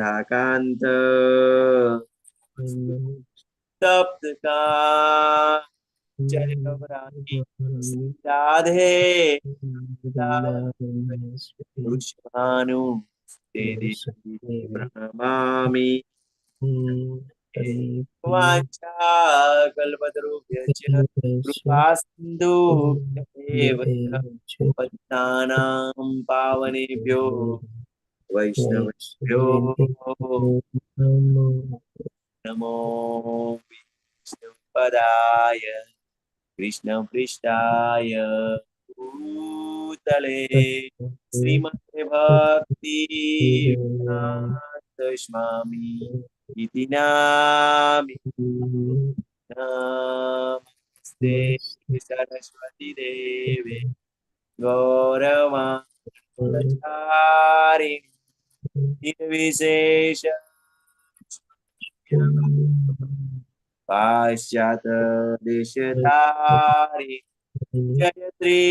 राधाकान्त सप्तका चरकवराणि राधे पुष्पाणु ते देवी प्रणमामि वाञ्छा कल्पतरुभ्यश्च कृपा सिन्धुभ्येव च पतितानां पावनेभ्यो वैष्णवेभ्यो नमो विष्णुपदाय कृष्णपृष्ठाय भूतले श्रीमते भक्ति स्वामी इति नामि नमस्ते सरस्वती देवे गौरवाचारिणि निर्विशेष पाश्चात देशधारी जयत्री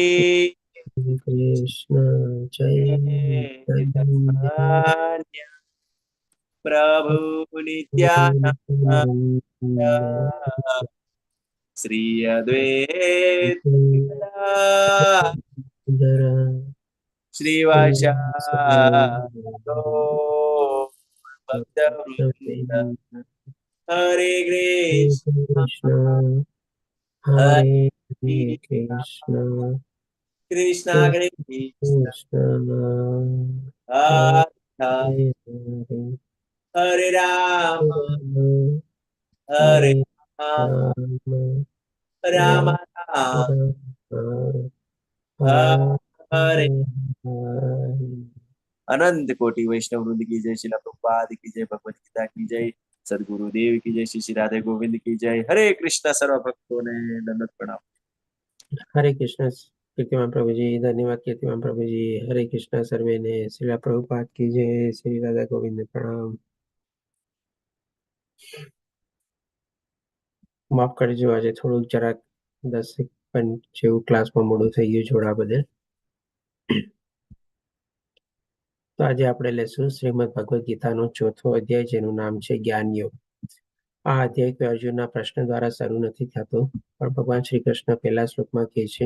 कृष्ण चैतन्य प्रभु नित्यानंद श्री अद्वैत श्रीवासादो भक्तवृंद हरे कृष्ण हरे कृष्ण कृष्ण कृष्ण हरे हरे राम हरे राम राम राम हरे अनंत कोटि वैष्णव वृंद की जय, शिला प्रभुपाद की जय, भगवत गीता की जय, सदगुरु देव की जय, श्री राधे गोविंद की जय। हरे कृष्ण। सर्व भक्तों ने दंडवत प्रणाम। हरे कृष्ण कीर्तिमान प्रभु जी, धन्यवाद कीर्तिमान प्रभु जी। हरे कृष्ण सर्वे ने श्रीला प्रभुपाद की जय, श्री राधा गोविंद प्रणाम। माफ करજો, આજે થોડુંક જરાક 10 મિનિટ જેવું ક્લાસમાં મોડું થઈ ગયું જોડા બદલ। તો આજે આપણે લેશું શ્રીમદ ભગવદ ગીતાનો ચોથો અધ્યાય, જેનું નામ છે જ્ઞાન યોગ। આ અધ્યાય કોઈ અર્જુનના પ્રશ્ન દ્વારા શરૂ નથી થતો, પણ ભગવાન શ્રી કૃષ્ણ પહેલા શ્લોકમાં કહે છે।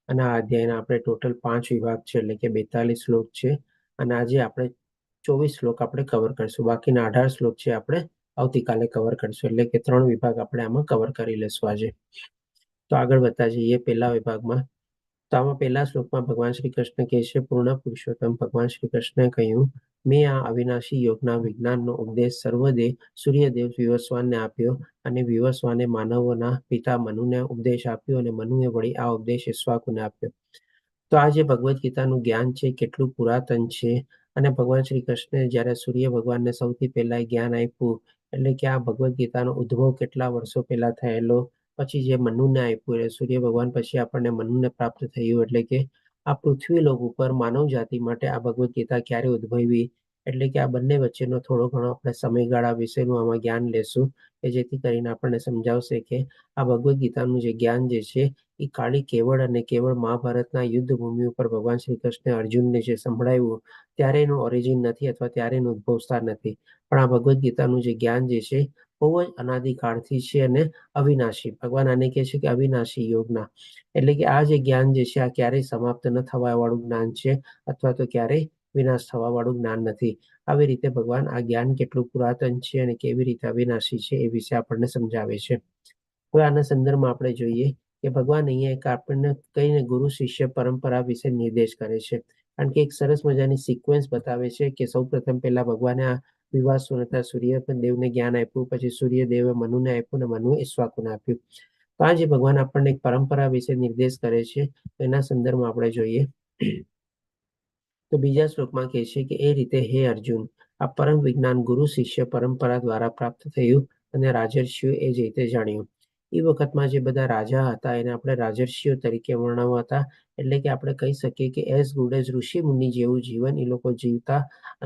અને આ અધ્યાયના આપણે ટોટલ 5 વિભાગ છે, એટલે કે 42 શ્લોક છે। અને આજે આપણે 24 શ્લોક આપણે કવર કરશું, બાકીના 18 શ્લોક છે આપણે આવતીકાલે કવર કરશું, એટલે કે 3 વિભાગ આપણે આમાં કવર કરી લેશું આજે। તો આગળ વધતા જઈએ પહેલા વિભાગમાં। તો આમાં પહેલા શ્લોકમાં ભગવાન શ્રી કૃષ્ણ કહે છે, પૂર્ણ પુરુષોત્તમ ભગવાન શ્રી કૃષ્ણએ કહ્યું, મેં આ અવિનાશી યોગના વિજ્ઞાનનો ઉપદેશ સર્વદેવ સૂર્યદેવ વિવસ્વાનને આપ્યો, અને વિવસ્વાને માનવોના પિતા મનુને ઉપદેશ આપ્યો, અને મનુએ વળી આ ઉપદેશ ઈક્ષ્વાકુને આપ્યો। તો આ જે ભગવદ્ ગીતાનું જ્ઞાન છે કેટલું પુરાતન છે, અને ભગવાન શ્રી કૃષ્ણે જ્યારે સૂર્ય ભગવાનને સૌથી પહેલા જ્ઞાન આપ્યું, એટલે કે આ ભગવદ્ ગીતાનો ઉદ્ભવ કેટલા વર્ષો પહેલા થયેલો, પછી જે મનુને આપ્યું, એટલે સૂર્ય ભગવાન પછી આપણને મનુને પ્રાપ્ત થયું, એટલે કે આ પૃથ્વી લોક ઉપર માનવ જાતિ માટે આ ભગવદ્ ગીતા ક્યારે ઉદ્ભવી, એટલે કે આ બંને વચ્ચેનો થોડો ઘણો આપણે સમયગાળા વિશેનું આમાં જ્ઞાન લેશું, કે જેથી કરીને આપણને સમજાવશે કે આ ભગવદ્ ગીતાનું જે જ્ઞાન જે છે એ ખાલી કેવળ અને કેવળ મહાભારતના યુદ્ધ ભૂમિ ઉપર ભગવાન શ્રી કૃષ્ણે અર્જુનને જે સંભળાવ્યું ત્યારે એનું ઓરિજિન નથી, અથવા ત્યારે એનું ઉદ્ભવસ્થાન નથી, પણ આ ભગવદ્ ગીતાનું જે જ્ઞાન જે છે બહુ જ અનાદિકાળથી છે અને અવિનાશી। ભગવાન આને કહે છે કે અવિનાશી યોગના, એટલે કે આ જે જ્ઞાન જે છે આ ક્યારેય સમાપ્ત ન થવા વાળું જ્ઞાન છે, અથવા તો ક્યારેય વિનાશ થવા વાળું જ્ઞાન નથી। આવી રીતે ભગવાન આ જ્ઞાન કેટલું પુરાતન છે અને કેવી રીતે અવિનાશી છે એ વિશે આપણને સમજાવે છે। હવે આના સંદર્ભમાં આપણે જોઈએ કે ભગવાન અહીંયા એક આપણને કહીને ગુરુ શિષ્ય પરંપરા વિશે નિર્દેશ કરે છે, કારણ કે એક સરસ મજાની સિક્વન્સ બતાવે છે કે સૌ પ્રથમ પહેલા ભગવાને આ વિવાસુન હતા સૂર્યદેવને જ્ઞાન આપ્યું, પછી સૂર્યદેવે મનુને આપ્યું, અને મનુએ ઈક્ષ્વાકુને આપ્યું। તો આ જે ભગવાન આપણને એક પરંપરા વિશે નિર્દેશ કરે છે, એના સંદર્ભમાં આપણે જોઈએ તો બીજા શ્લોકમાં કહે છે કે એ રીતે હે અર્જુન, આ પરમ વિજ્ઞાન ગુરુ શિષ્ય પરંપરા દ્વારા પ્રાપ્ત થયું, અને રાજર્ષિઓ એ જ રીતે જાણ્યું। એ વખતમાં જે બધા રાજા હતા એને આપણે રાજર્ષિઓ તરીકે વર્ણવ્યા હતા, એટલે કે આપણે કહી શકીએ કે એઝ ગુડ એઝ ઋષિ મુનિ જેવું જીવન એ લોકો જીવતા,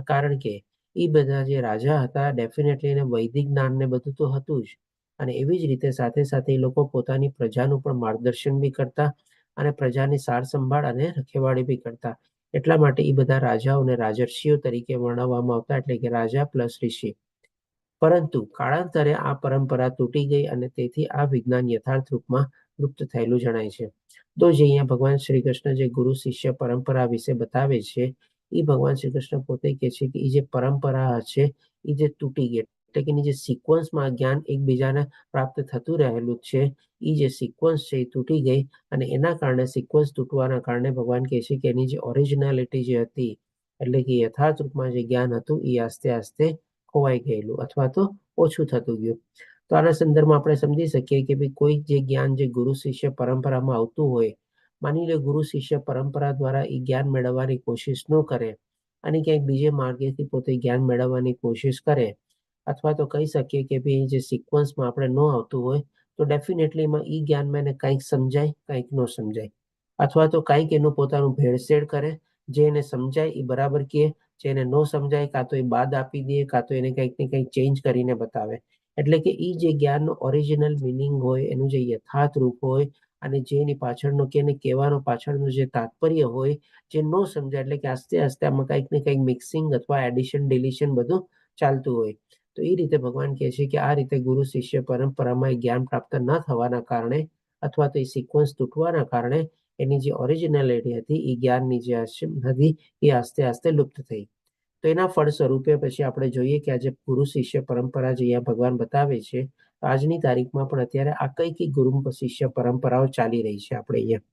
કારણ કે એ બધા જે રાજા હતા ડેફિનેટલી એને વૈદિક જ્ઞાન ને બધું તો હતું જ, અને એવી જ રીતે સાથે સાથે એ લોકો પોતાની પ્રજાનું પણ માર્ગદર્શન બી કરતા, અને પ્રજાની સાર સંભાળ અને રખેવાળી બી કરતા। એટલા માટે એ બધા રાજાઓને રાજર્ષિઓ તરીકે વર્ણવવામાં આવતા, એટલે કે રાજા પ્લસ ઋષિ. પરંતુ કાળાંતરે આ પરંપરા તૂટી ગઈ અને તેથી આ વિજ્ઞાન યથાર્થ રૂપમાં લુપ્ત થયેલું જણાય છે. તો જે અહીંયા ભગવાન શ્રી કૃષ્ણ જે ગુરુ શિષ્ય પરંપરા વિશે બતાવે છે, એ ભગવાન શ્રી કૃષ્ણ પોતે કહે છે કે એ જે પરંપરા છે એ જે તૂટી ગઈ, એટલે કે જે સિક્વન્સમાં જ્ઞાન એકબીજાને પ્રાપ્ત થતું રહેલું છે, એ જે સિક્વન્સ છે એ તૂટી ગઈ અને એના કારણે સિક્વન્સ તૂટવાના કારણે ભગવાન કહે છે કે એની જે ઓરિજિનાલિટી જે હતી, એટલે કે યથાર્થ રૂપમાં જે જ્ઞાન હતું એ આસ્તે આસ્તે ખોવાઈ ગયેલું અથવા તો ઓછું થતું ગયું. તો આના સંદર્ભમાં આપણે સમજી શકીએ કે ભાઈ કોઈ જે જ્ઞાન જે ગુરુ શિષ્ય પરંપરામાં આવતું હોય, માની લો ગુરુ શિષ્ય પરંપરા દ્વારા એ જ્ઞાન મેળવવાની કોશિશ ન કરે અને ક્યાંક બીજે માર્ગેથી પોતે જ્ઞાન મેળવવાની કોશિશ કરે, અથવા તો કહી શકીએ કે ભાઈ જે સિક્વન્સમાં આપણે ન આવતું હોય તો ડેફિનેટલી એમાં એ જ્ઞાનમાં એને કંઈક સમજાય, કંઈક ન સમજાય, અથવા તો કંઈક એનું પોતાનું ભેળસેળ કરે, જે એને સમજાય એ બરાબર કહે, જે એને ન સમજાય કાં તો એ બાદ આપી દે, કાં તો એને કંઈક ને કંઈક ચેન્જ કરીને બતાવે. એટલે કે એ જે જ્ઞાનનો ઓરિજિનલ મિનિંગ હોય, એનું જે યથાર્થ રૂપ હોય અને જે એની પાછળનો કે એને કહેવાનો પાછળનું જે તાત્પર્ય હોય, જે ન સમજાય, એટલે કે આસ્તે આસ્તે આમાં કંઈક ને કંઈક મિક્સિંગ અથવા એડિશન ડિલિશન બધું ચાલતું હોય. તો એ રીતે ભગવાન કહે છે કે આ રીતે ગુરુ શિષ્ય પરંપરામાં જ્ઞાન પ્રાપ્ત ન થવાના કારણે અથવા તો એ સિક્વન્સ તૂટવાના કારણે એની જે ઓરિજિનાલિટી હતી એ જ્ઞાનની જે હતી એ આસ્તે આસ્તે લુપ્ત થઈ. તો એના ફળ સ્વરૂપે પછી આપણે જોઈએ કે આજે ગુરુ શિષ્ય પરંપરા જે અહીંયા ભગવાન બતાવે છે, આજની તારીખમાં પણ અત્યારે આ કઈ ગુરુ શિષ્ય પરંપરાઓ ચાલી રહી છે આપણે અહીંયા.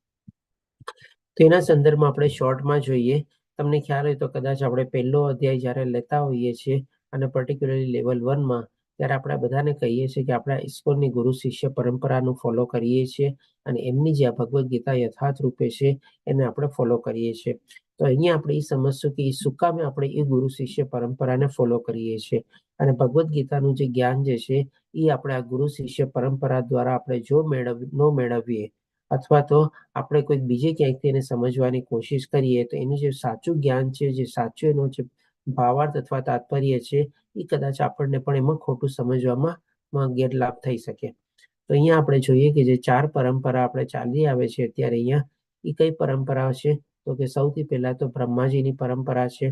તો એના સંદર્ભમાં આપણે શોર્ટમાં જોઈએ. તમને ખ્યાલ હોય તો કદાચ આપણે પહેલો અધ્યાય જ્યારે લેતા હોઈએ છીએ અને પર્ટિક્યુલરલી લેવલ 1માં, ત્યારે આપણે બધાને કહીએ છીએ કે આપણે ઇસ્કોનની ગુરુ શિષ્ય પરંપરાનું ફોલો કરીએ છીએ અને એમની જે આ ભગવદ્ ગીતા યથાર્થ રૂપે છે એને આપણે ફોલો કરીએ છીએ. તો અહીંયા આપણે એ સમજશું કે શું કામે આપણે એ ગુરુ શિષ્ય પરંપરાને ફોલો કરીએ છીએ અને ભગવદ્ ગીતાનું જે જ્ઞાન જે છે એ આપણે આ ગુરુ શિષ્ય પરંપરા દ્વારા આપણે જો ન મેળવીએ અથવા તો આપણે કોઈક બીજે ક્યાંકથી એને સમજવાની કોશિશ કરીએ તો એનું જે સાચું જ્ઞાન છે, જે સાચું એનો જે ભાવાર્થ અથવા તાત્પર્ય છે, એ કદાચ આપણને પણ એમાં ખોટું સમજવામાં ગેરલાભ થઈ શકે. તો અહીંયા આપણે જોઈએ કે જે 4 પરંપરા આપણે ચાલી આવે છે અત્યારે અહીંયા, એ કઈ પરંપરા છે? તો કે સૌથી પહેલા તો બ્રહ્માજીની પરંપરા છે.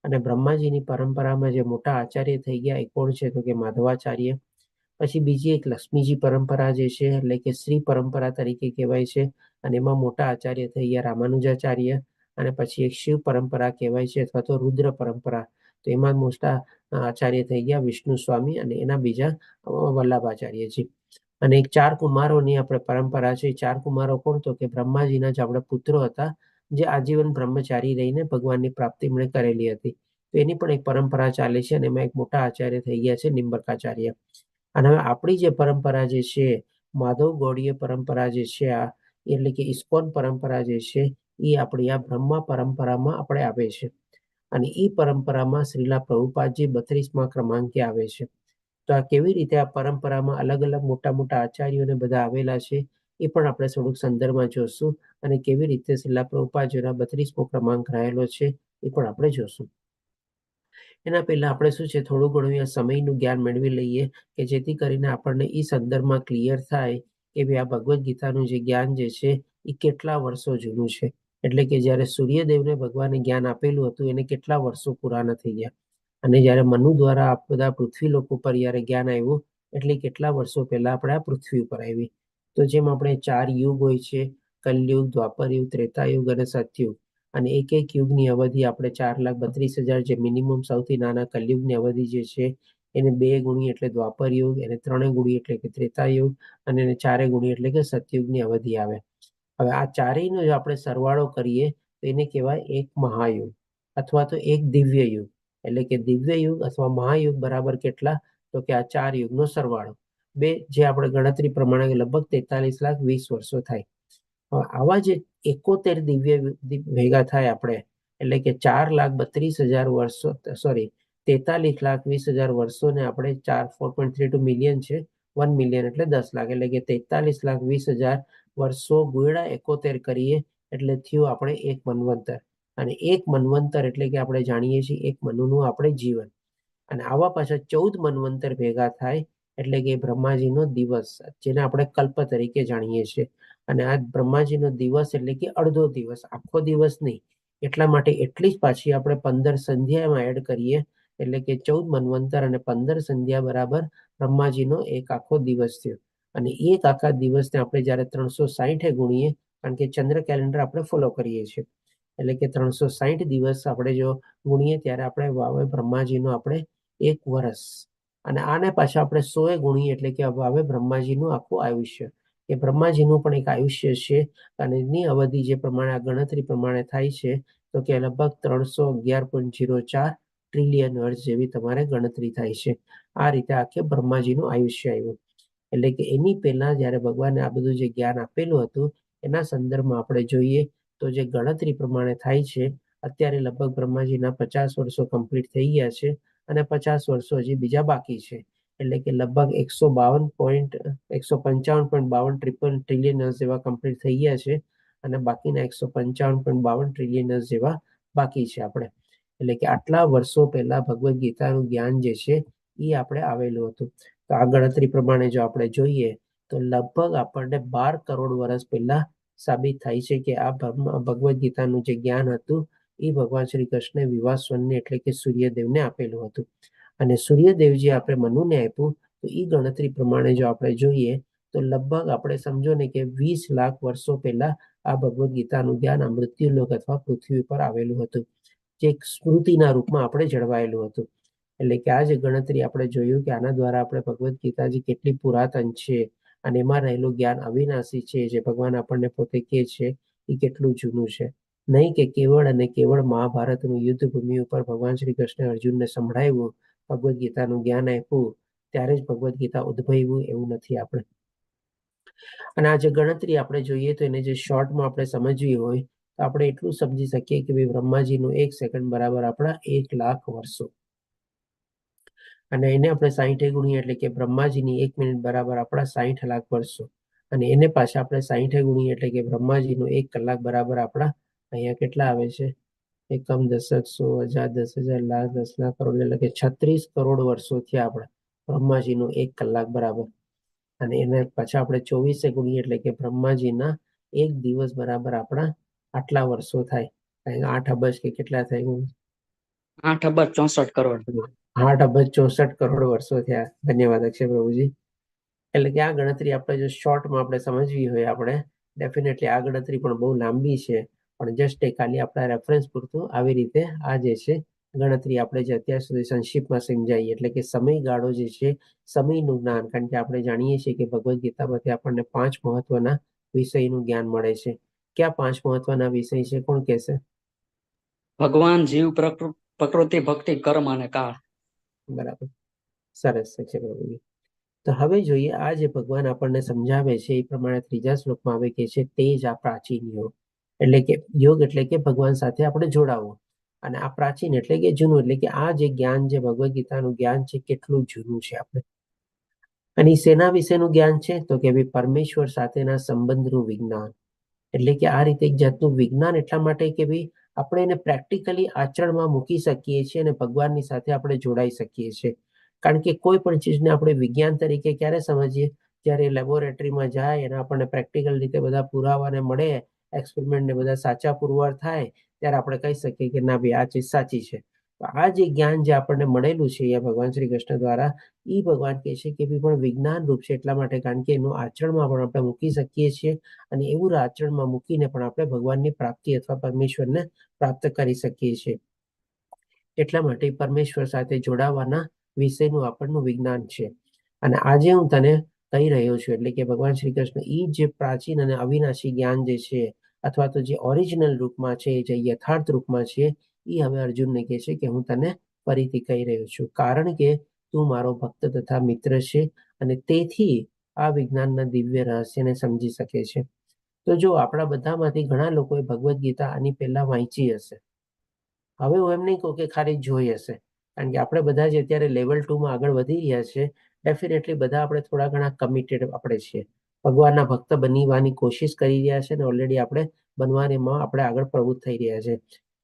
અને બ્રહ્માજીની પરંપરામાં જે મોટા આચાર્ય થઈ ગયા એ કોણ છે? તો કે માધવાચાર્ય. પછી બીજી એક લક્ષ્મીજી પરંપરા જે છે, એટલે કે શ્રી પરંપરા તરીકે કહેવાય છે, અને એમાં મોટા આચાર્ય થઈ ગયા રામાનુજાચાર્ય. અને પછી એક શિવ પરંપરા કહેવાય છે અથવા તો રુદ્ર પરંપરા, તો એમાં મોટા આચાર્ય થઈ ગયા વિષ્ણુ સ્વામી અને એના બીજા વલ્લભાચાર્યજી. અને એક 4 કુમારોની આપણે પરંપરા છે. 4 કુમારો કોણ? તો કે બ્રહ્માજીના જ આપણા પુત્રો હતા, જે આજીવન બ્રહ્મચારી રહીને ભગવાનની પ્રાપ્તિ એમણે કરેલી હતી. તો એની પણ એક પરંપરા ચાલે છે અને એમાં એક મોટા આચાર્ય થઈ ગયા છે નિંબકાચાર્ય. અને હવે આપણી જે પરંપરા જે છે, માધવ ગૌડીય પરંપરા જે છે, આ એટલે કે ઇસ્કોન પરંપરા જે છે, એ આપણી આ બ્રહ્મા પરંપરામાં આપણે આવે છે. અને એ પરંપરામાં શ્રીલા પ્રભુપાદજી 32મા ક્રમાંકે આવે છે. તો આ કેવી રીતે આ પરંપરામાં અલગ અલગ મોટા મોટા આચાર્યોને બધા આવેલા છે, એ પણ આપણે થોડુંક સંદર્ભમાં જોશું. અને કેવી રીતે શ્રીલા પ્રભુપાદજીના 32મો ક્રમાંક રહેલો છે એ પણ આપણે જોશું. એના પહેલા આપણે શું છે, થોડું ઘણું આ સમયનું જ્ઞાન મેળવી લઈએ કે જેથી કરીને આપણને એ સંદર્ભમાં ક્લિયર થાય કે ભાઈ આ ભગવદ્ ગીતાનું જે જ્ઞાન જે છે એ કેટલા વર્ષો જૂનું છે. એટલે કે જ્યારે સૂર્યદેવને ભગવાને જ્ઞાન આપેલું હતું એને કેટલા વર્ષો પૂરા નથી ગયા, અને જ્યારે મનુ દ્વારા આ બધા પૃથ્વી લોકો પર જ્યારે જ્ઞાન આવ્યું એટલે કેટલા વર્ષો પહેલા આપણે આ પૃથ્વી ઉપર આવી. તો જેમ આપણે 4 યુગ હોય છે, કલયુગ, દ્વાપર યુગ, ત્રેતાયુગ અને સતયુગ, અને એક એક યુગની અવધિ આપણે 4,32,000 જે મિનિમમ સૌથી નાના કલયુગની અવધિ જે છે એને 2 ગુણીએ એટલે દ્વાપર યુગ, એને 3 ગુણીએ એટલે કે ત્રેતાયુગ, અને એને 4 ગુણીએ એટલે કે સતયુગની અવધિ આવે. હવે આ ચારેયનો જો આપણે સરવાળો કરીએ તો એને કહેવાય એક મહાયુગ અથવા તો એક દિવ્ય યુગ. એટલે કે દિવ્ય યુગ અથવા મહાયુગ બરાબર કેટલા? તો કે આ 4 યુગનો સરવાળો, બે જે આપણે ગણતરી પ્રમાણે લગભગ 43,20,000 વર્ષો થાય. આવા જે 71 દિવ્ય ભેગા થાય આપણે, એટલે કે 4,32,000 વર્ષો, સોરી 43,20,000 વર્ષોને આપણે 4.32 મિલિયન છે, 1 મિલિયન એટલે 10 લાખ, એટલે કે 43,20,000 વર્ષો ગુણ્યા 71 કરીએ એટલે થયું આપણે એક મન્વંતર. અને એક મન્વંતર એટલે કે આપણે જાણીએ છીએ એક મનુનું આપણે જીવન. અને આવા પાછા 14 મન્વંતર ભેગા થાય એટલે કે બ્રહ્માજીનો દિવસ, જેને આપણે કલ્પ તરીકે જાણીએ છીએ. અને આ બ્રહ્માજીનો દિવસ એટલે કે અડધો દિવસ, આખો દિવસ નહીં. એટલા માટે એટલી જ પાછી આપણે 15 સંધ્યામાં એડ કરીએ એટલે કે 14 મન્વંતર અને 15 સંધ્યા બરાબર બ્રહ્માજીનો એક આખો દિવસ થયો. અને એક આખા દિવસને આપણે જ્યારે 360 ગુણીએ, કારણ કે ચંદ્ર કેલેન્ડર આપણે ફોલો કરીએ છીએ, એટલે કે 360 દિવસ આપણે જો ગુણીએ ત્યારે આપણે વાવે બ્રહ્માજીનો આપણે 1 વર્ષ, અને આને પાછા આપણે 100 ગુણીએ એટલે કે વાવે બ્રહ્માજીનું આખું આયુષ્ય. કે બ્રહ્માજીનું પણ એક આયુષ્ય છે અને એની અવધિ જે પ્રમાણે આ ગણતરી પ્રમાણે થાય છે તો કે લગભગ 311.04 ટ્રિલિયન વર્ષ જેવી તમારે ગણતરી થાય છે. આ રીતે આખે બ્રહ્માજીનું આયુષ્ય આવ્યું. એટલે કે એની પહેલા જ્યારે ભગવાને આ બધું જે જ્ઞાન આપેલું હતું એના સંદર્ભમાં આપણે જોઈએ તો જે ગણતરી પ્રમાણે થાય છે, અત્યારે લગભગ બ્રહ્માજીના 50 વર્ષો કમ્પ્લીટ થઈ ગયા છે અને 50 વર્ષો હજી બીજા બાકી છે. એટલે કે લગભગ 155.52 ટ્રિલિયન વર્ષ જેવા કમ્પ્લીટ થઈ ગયા છે અને બાકીના 155.52 ટ્રિલિયન વર્ષ જેવા બાકી છે આપણે. એટલે કે આટલા વર્ષો પહેલા ભગવદ્ ગીતાનું જ્ઞાન જે છે એ આપણે આવેલું હતું. તો આ ગણતરી પ્રમાણે જો આપણે જોઈએ તો લગભગ આપણને 12 કરોડ વર્ષ પહેલા સાબિત થાય છે કે આ ભગવદ્ ગીતાનું જે જ્ઞાન હતું એ ભગવાન શ્રી કૃષ્ણે વિવાસ્વનને એટલે કે સૂર્યદેવને આપેલું હતું. અને સૂર્યદેવજી આપણે મનુને આપ્યું તો એ ગણતરી પ્રમાણે જો આપણે જોઈએ તો લગભગ આપણે સમજો ને કે 20 લાખ વર્ષો પહેલા આ ભગવદ્ ગીતાનું જ્ઞાન આ મૃત્યુલોક અથવા પૃથ્વી પર આવેલું હતું, જે એક સ્મૃતિના રૂપમાં આપણે જળવાયેલું હતું. એટલે કે આ જે ગણતરી આપણે જોયું કે આના દ્વારા આપણે ભગવદ્ ગીતાજી કેટલી પુરાતન છે અને એમાં રહેલું જ્ઞાન અવિનાશી છે, જે ભગવાન આપણને પોતે કહે છે એ કેટલું જૂનું છે. નહીં કે કેવળ અને કેવળ મહાભારતનું યુદ્ધ ભૂમિ ઉપર ભગવાન શ્રી કૃષ્ણ અર્જુનને સંભળાવ્યું, ભગવદ્ ગીતાનું જ્ઞાન આપ્યું ત્યારે જ ભગવદ્ ગીતા ઉદ્ભવ્યું એવું નથી આપણે. અને આ જે ગણતરી આપણે જોઈએ તો એને જે શોર્ટમાં આપણે સમજવી હોય તો આપણે એટલું સમજી શકીએ કે ભાઈ બ્રહ્માજીનું 1 સેકન્ડ બરાબર આપણા 1 લાખ વર્ષો, અને એને આપણે 60 ગુણીએ એટલે કે બ્રહ્માજીની 1 મિનિટ બરાબર આપણા 60 લાખ વર્ષો, અને એને પાછા આપણે 60 ગુણીએ એટલે કે બ્રહ્માજીનું 1 કલાક બરાબર આપણા અહીંયા કેટલા આવે છે, એકમ, દશક, 100, 1000, 10,000, લાખ, 10 લાખ, કરોડ, એટલે કે 36 કરોડ વર્ષો થયા આપણે બ્રહ્માજીનું 1 કલાક બરાબર. અને એને પાછા આપણે 24 ગુણીએ એટલે કે બ્રહ્માજીના 1 દિવસ બરાબર આપણા આટલા વર્ષો થાય, 8 અબજ કે કેટલા થાય, 8 અબજ 64 કરોડ. 8 અબજ 64 કરોડ વર્ષો થયા. ધન્યવાદ અક્ષય પ્રભુજી. એટલે કે આ ગણતરી આપણે જો શોર્ટમાં આપણે સમજવી હોય આપણે ડેફિનેટલી આ ગણતરી પણ બહુ લાંબી છે, પણ જસ્ટ એ ખાલી આપણા રેફરન્સ પૂરતું આવી રીતે આ જે છે ગણતરી આપણે જે અત્યાર સુધી સંક્ષિપ્તમાં સમજાવી, એટલે કે સમયગાળો જે છે સમયનું જ્ઞાન, કારણ કે આપણે જાણીએ છીએ કે ભગવદ્ ગીતામાંથી આપણને 5 મહત્વના વિષયનું જ્ઞાન મળે છે. ક્યાં 5 મહત્વના વિષય છે, કોણ કહેશે? ભગવાન, જીવ, પ્રકૃતિ, ભક્તિ, કર્મ અને કાળ. બરાબર, સરસ છે પ્રભુજી. તો હવે જોઈએ આ જે ભગવાન આપણને સમજાવે છે એ પ્રમાણે ત્રીજા શ્લોકમાં આવે કે છે તેજ આ પ્રાચીન યોગ, એટલે કે યોગ એટલે કે ભગવાન સાથે આપણે જોડાવું, અને આ પ્રાચીન એટલે કે જૂનું, એટલે કે આ જે જ્ઞાન જે ભગવદ્ ગીતાનું જ્ઞાન છે કેટલું જૂનું છે આપણે. અને શેના વિશેનું જ્ઞાન છે તો કે ભાઈ પરમેશ્વર સાથેના સંબંધનું વિજ્ઞાન. એટલે કે આ રીતે એક જાતનું વિજ્ઞાન એટલા માટે કે ભાઈ આપણે એને પ્રેક્ટિકલી આચરણમાં મૂકી શકીએ છીએ અને ભગવાનની સાથે આપણે જોડાઈ શકીએ છીએ. કારણ કે કોઈ પણ ચીજને આપણે વિજ્ઞાન તરીકે ક્યારે સમજીએ, જ્યારે લેબોરેટરીમાં જાય અને આપણને પ્રેક્ટિકલ રીતે બધા પુરાવાને મળે, એક્સપેરિમેન્ટ ને બધા સાચા પુરવાર થાય ત્યારે આપણે કહી શકીએ કે ના ભાઈ આ ચીજ સાચી છે. તો આ જે જ્ઞાન જે આપણને મળેલું છે એ ભગવાન શ્રી કૃષ્ણ દ્વારા, એ ભગવાન કહે છે કે ભાઈ પણ વિજ્ઞાન રૂપ છે, એટલા માટે કારણ કે એનું આચરણમાં પણ આપણે મૂકી શકીએ છીએ અને એવું આચરણમાં મૂકીને પણ આપણે ભગવાનની પ્રાપ્તિ અથવા પરમેશ્વરને પ્રાપ્ત કરી શકીએ છીએ. એટલા માટે પરમેશ્વર સાથે જોડાવાના વિષયનું આપણનું વિજ્ઞાન છે. અને આજે હું તને કહી રહ્યો છું એટલે કે ભગવાન શ્રી કૃષ્ણ એ જે પ્રાચીન અને અવિનાશી જ્ઞાન જે છે અથવા તો જે ઓરિજિનલ રૂપમાં છે, જે યથાર્થ રૂપમાં છે, એ હવે અર્જુનને કહે છે કે હું તને ફરીથી કહી રહ્યો છું, કારણ કે તું મારો ભક્ત તથા મિત્ર છે અને તેથી આ વિજ્ઞાનના દિવ્ય રહસ્યને સમજી શકે છે. તો જો આપણા બધામાંથી ઘણા લોકોએ ભગવદ્ ગીતા આની પહેલા વાંચી હશે. હવે હું એમ નહીં કહું કે ખાલી જોઈ હશે, કારણ કે આપણે બધા જે અત્યારે લેવલ 2માં આગળ વધી રહ્યા છે, ડેફિનેટલી બધા આપણે થોડા ઘણા કમિટેડ આપણે છીએ, ભગવાનના ભક્ત બનવાની કોશિશ કરી રહ્યા છે અને ઓલરેડી આપણે બનવામાં આપણે આગળ પ્રવૃત્ત થઈ રહ્યા છે.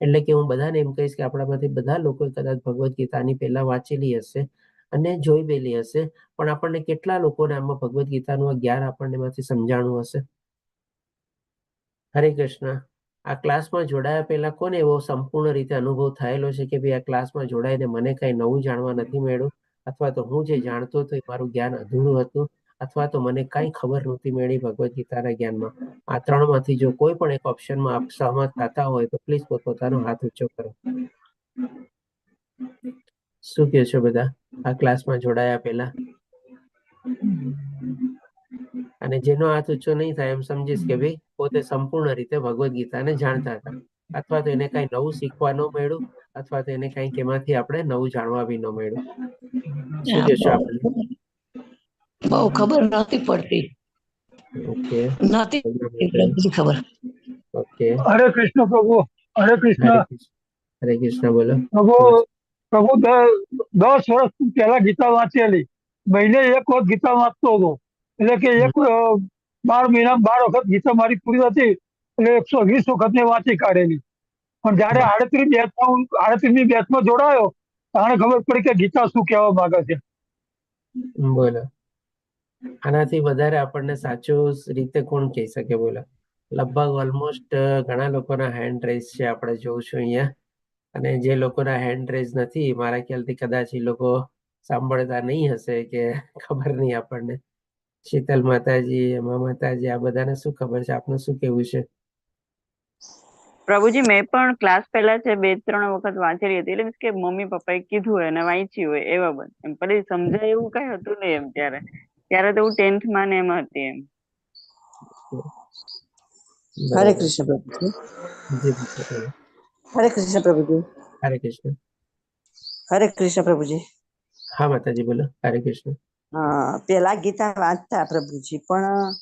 એટલે કે હું બધાને એમ કહીશ કે આપણામાંથી બધા લોકોએ કદાચ ભગવદ્ ગીતાની પહેલા વાંચેલી હશે અને જોઈ બેલી હશે, પણ આપણને કેટલા લોકોને આમાં ભગવદ્ ગીતાનું જ્ઞાન આપણને એમાંથી સમજાણું હશે? હરે કૃષ્ણ. આ ક્લાસમાં જોડાયા પહેલા કોને એવો સંપૂર્ણ રીતે અનુભવ થયેલો છે કે ભાઈ આ ક્લાસમાં જોડાઈને મને કઈ નવું જાણવા નથી મળ્યું, અથવા તો હું જે જાણતો હતો એ મારું જ્ઞાન અધૂરું હતું, અથવા તો મને કઈ ખબર નહોતી મળી ભગવદ્ ગીતાના જ્ઞાનમાં? આ ત્રણમાંથી જો કોઈ પણ એક ઓપ્શનમાં આપ સહમત થતા હોય તો પ્લીઝ પોતાનો હાથ ઊંચો કરો. શું કહો છો બધા આ ક્લાસમાં જોડાયા પહેલા? અને જેનો હાથ ઊંચો નહીં થાય એમ સમજીશ કે ભાઈ પોતે સંપૂર્ણ રીતે ભગવદ્ ગીતાને જાણતા હતા, અથવા તો એને કઈ નવું શીખવા ન મળ્યું, અથવા તો એને કઈક એમાંથી આપણે નવું જાણવા બી ન મળ્યું. શું કહેશો આપણે? બહુ ખબર નથી પડતી. ઓકે નથી એટલે બધી ખબર. ઓકે. હરે કૃષ્ણ પ્રભુ. હરે કૃષ્ણ. હરે કૃષ્ણ. બોલો પ્રભુ 10 વર્ષ પહેલા ગીતા વાંચેલી, મહિને એક વખત ગીતા વાંચતો હતો, એટલે કે 12 મહિના 12 વખત ગીતા મારી પૂરી હતી, એટલે 120 વખત ને વાંચી કાઢેલી. પણ જયારે 38મી બેચમાં જોડાયો ત્યારે ખબર પડી કે ગીતા શું કહેવા માંગે છે. બોલો આનાથી વધારે આપણને સાચું રીતે કોણ કહી શકે? બોલો. લગભગ ઓલમોસ્ટ ઘણા લોકોના હેન્ડ રેઝ છે, આપણે જોઉં છું અહીંયા. અને જે લોકોના હેન્ડ રેઝ નથી, મારા ખ્યાલથી કદાચ એ લોકો સાંભળતા નહીં હશે કે ખબર નહીં આપણને. શીતલ માતાજી, એમાં માતાજી, આ બધાને શું ખબર છે? આપનું શું કેવું છે? પ્રભુજી મેં પણ ક્લાસ પહેલા છે 2-3 વખત વાંચેલી હતી, એટલે કે મમ્મી પપ્પાએ કીધું હોય અને વાંચી હોય એ બાબત. એમ પછી સમજાય એવું કઈ હતું નહીં એમ. ત્યારે તો હું 10th માં ને એમ હતી એમ. હરે કૃષ્ણ પ્રભુજી. હરે કૃષ્ણ પ્રભુજી. હરે કૃષ્ણ. હરે કૃષ્ણ પ્રભુજી. હા માતાજી બોલો. હરે કૃષ્ણ. પેલા ગીતા વાંચતા પ્રભુજી, પણ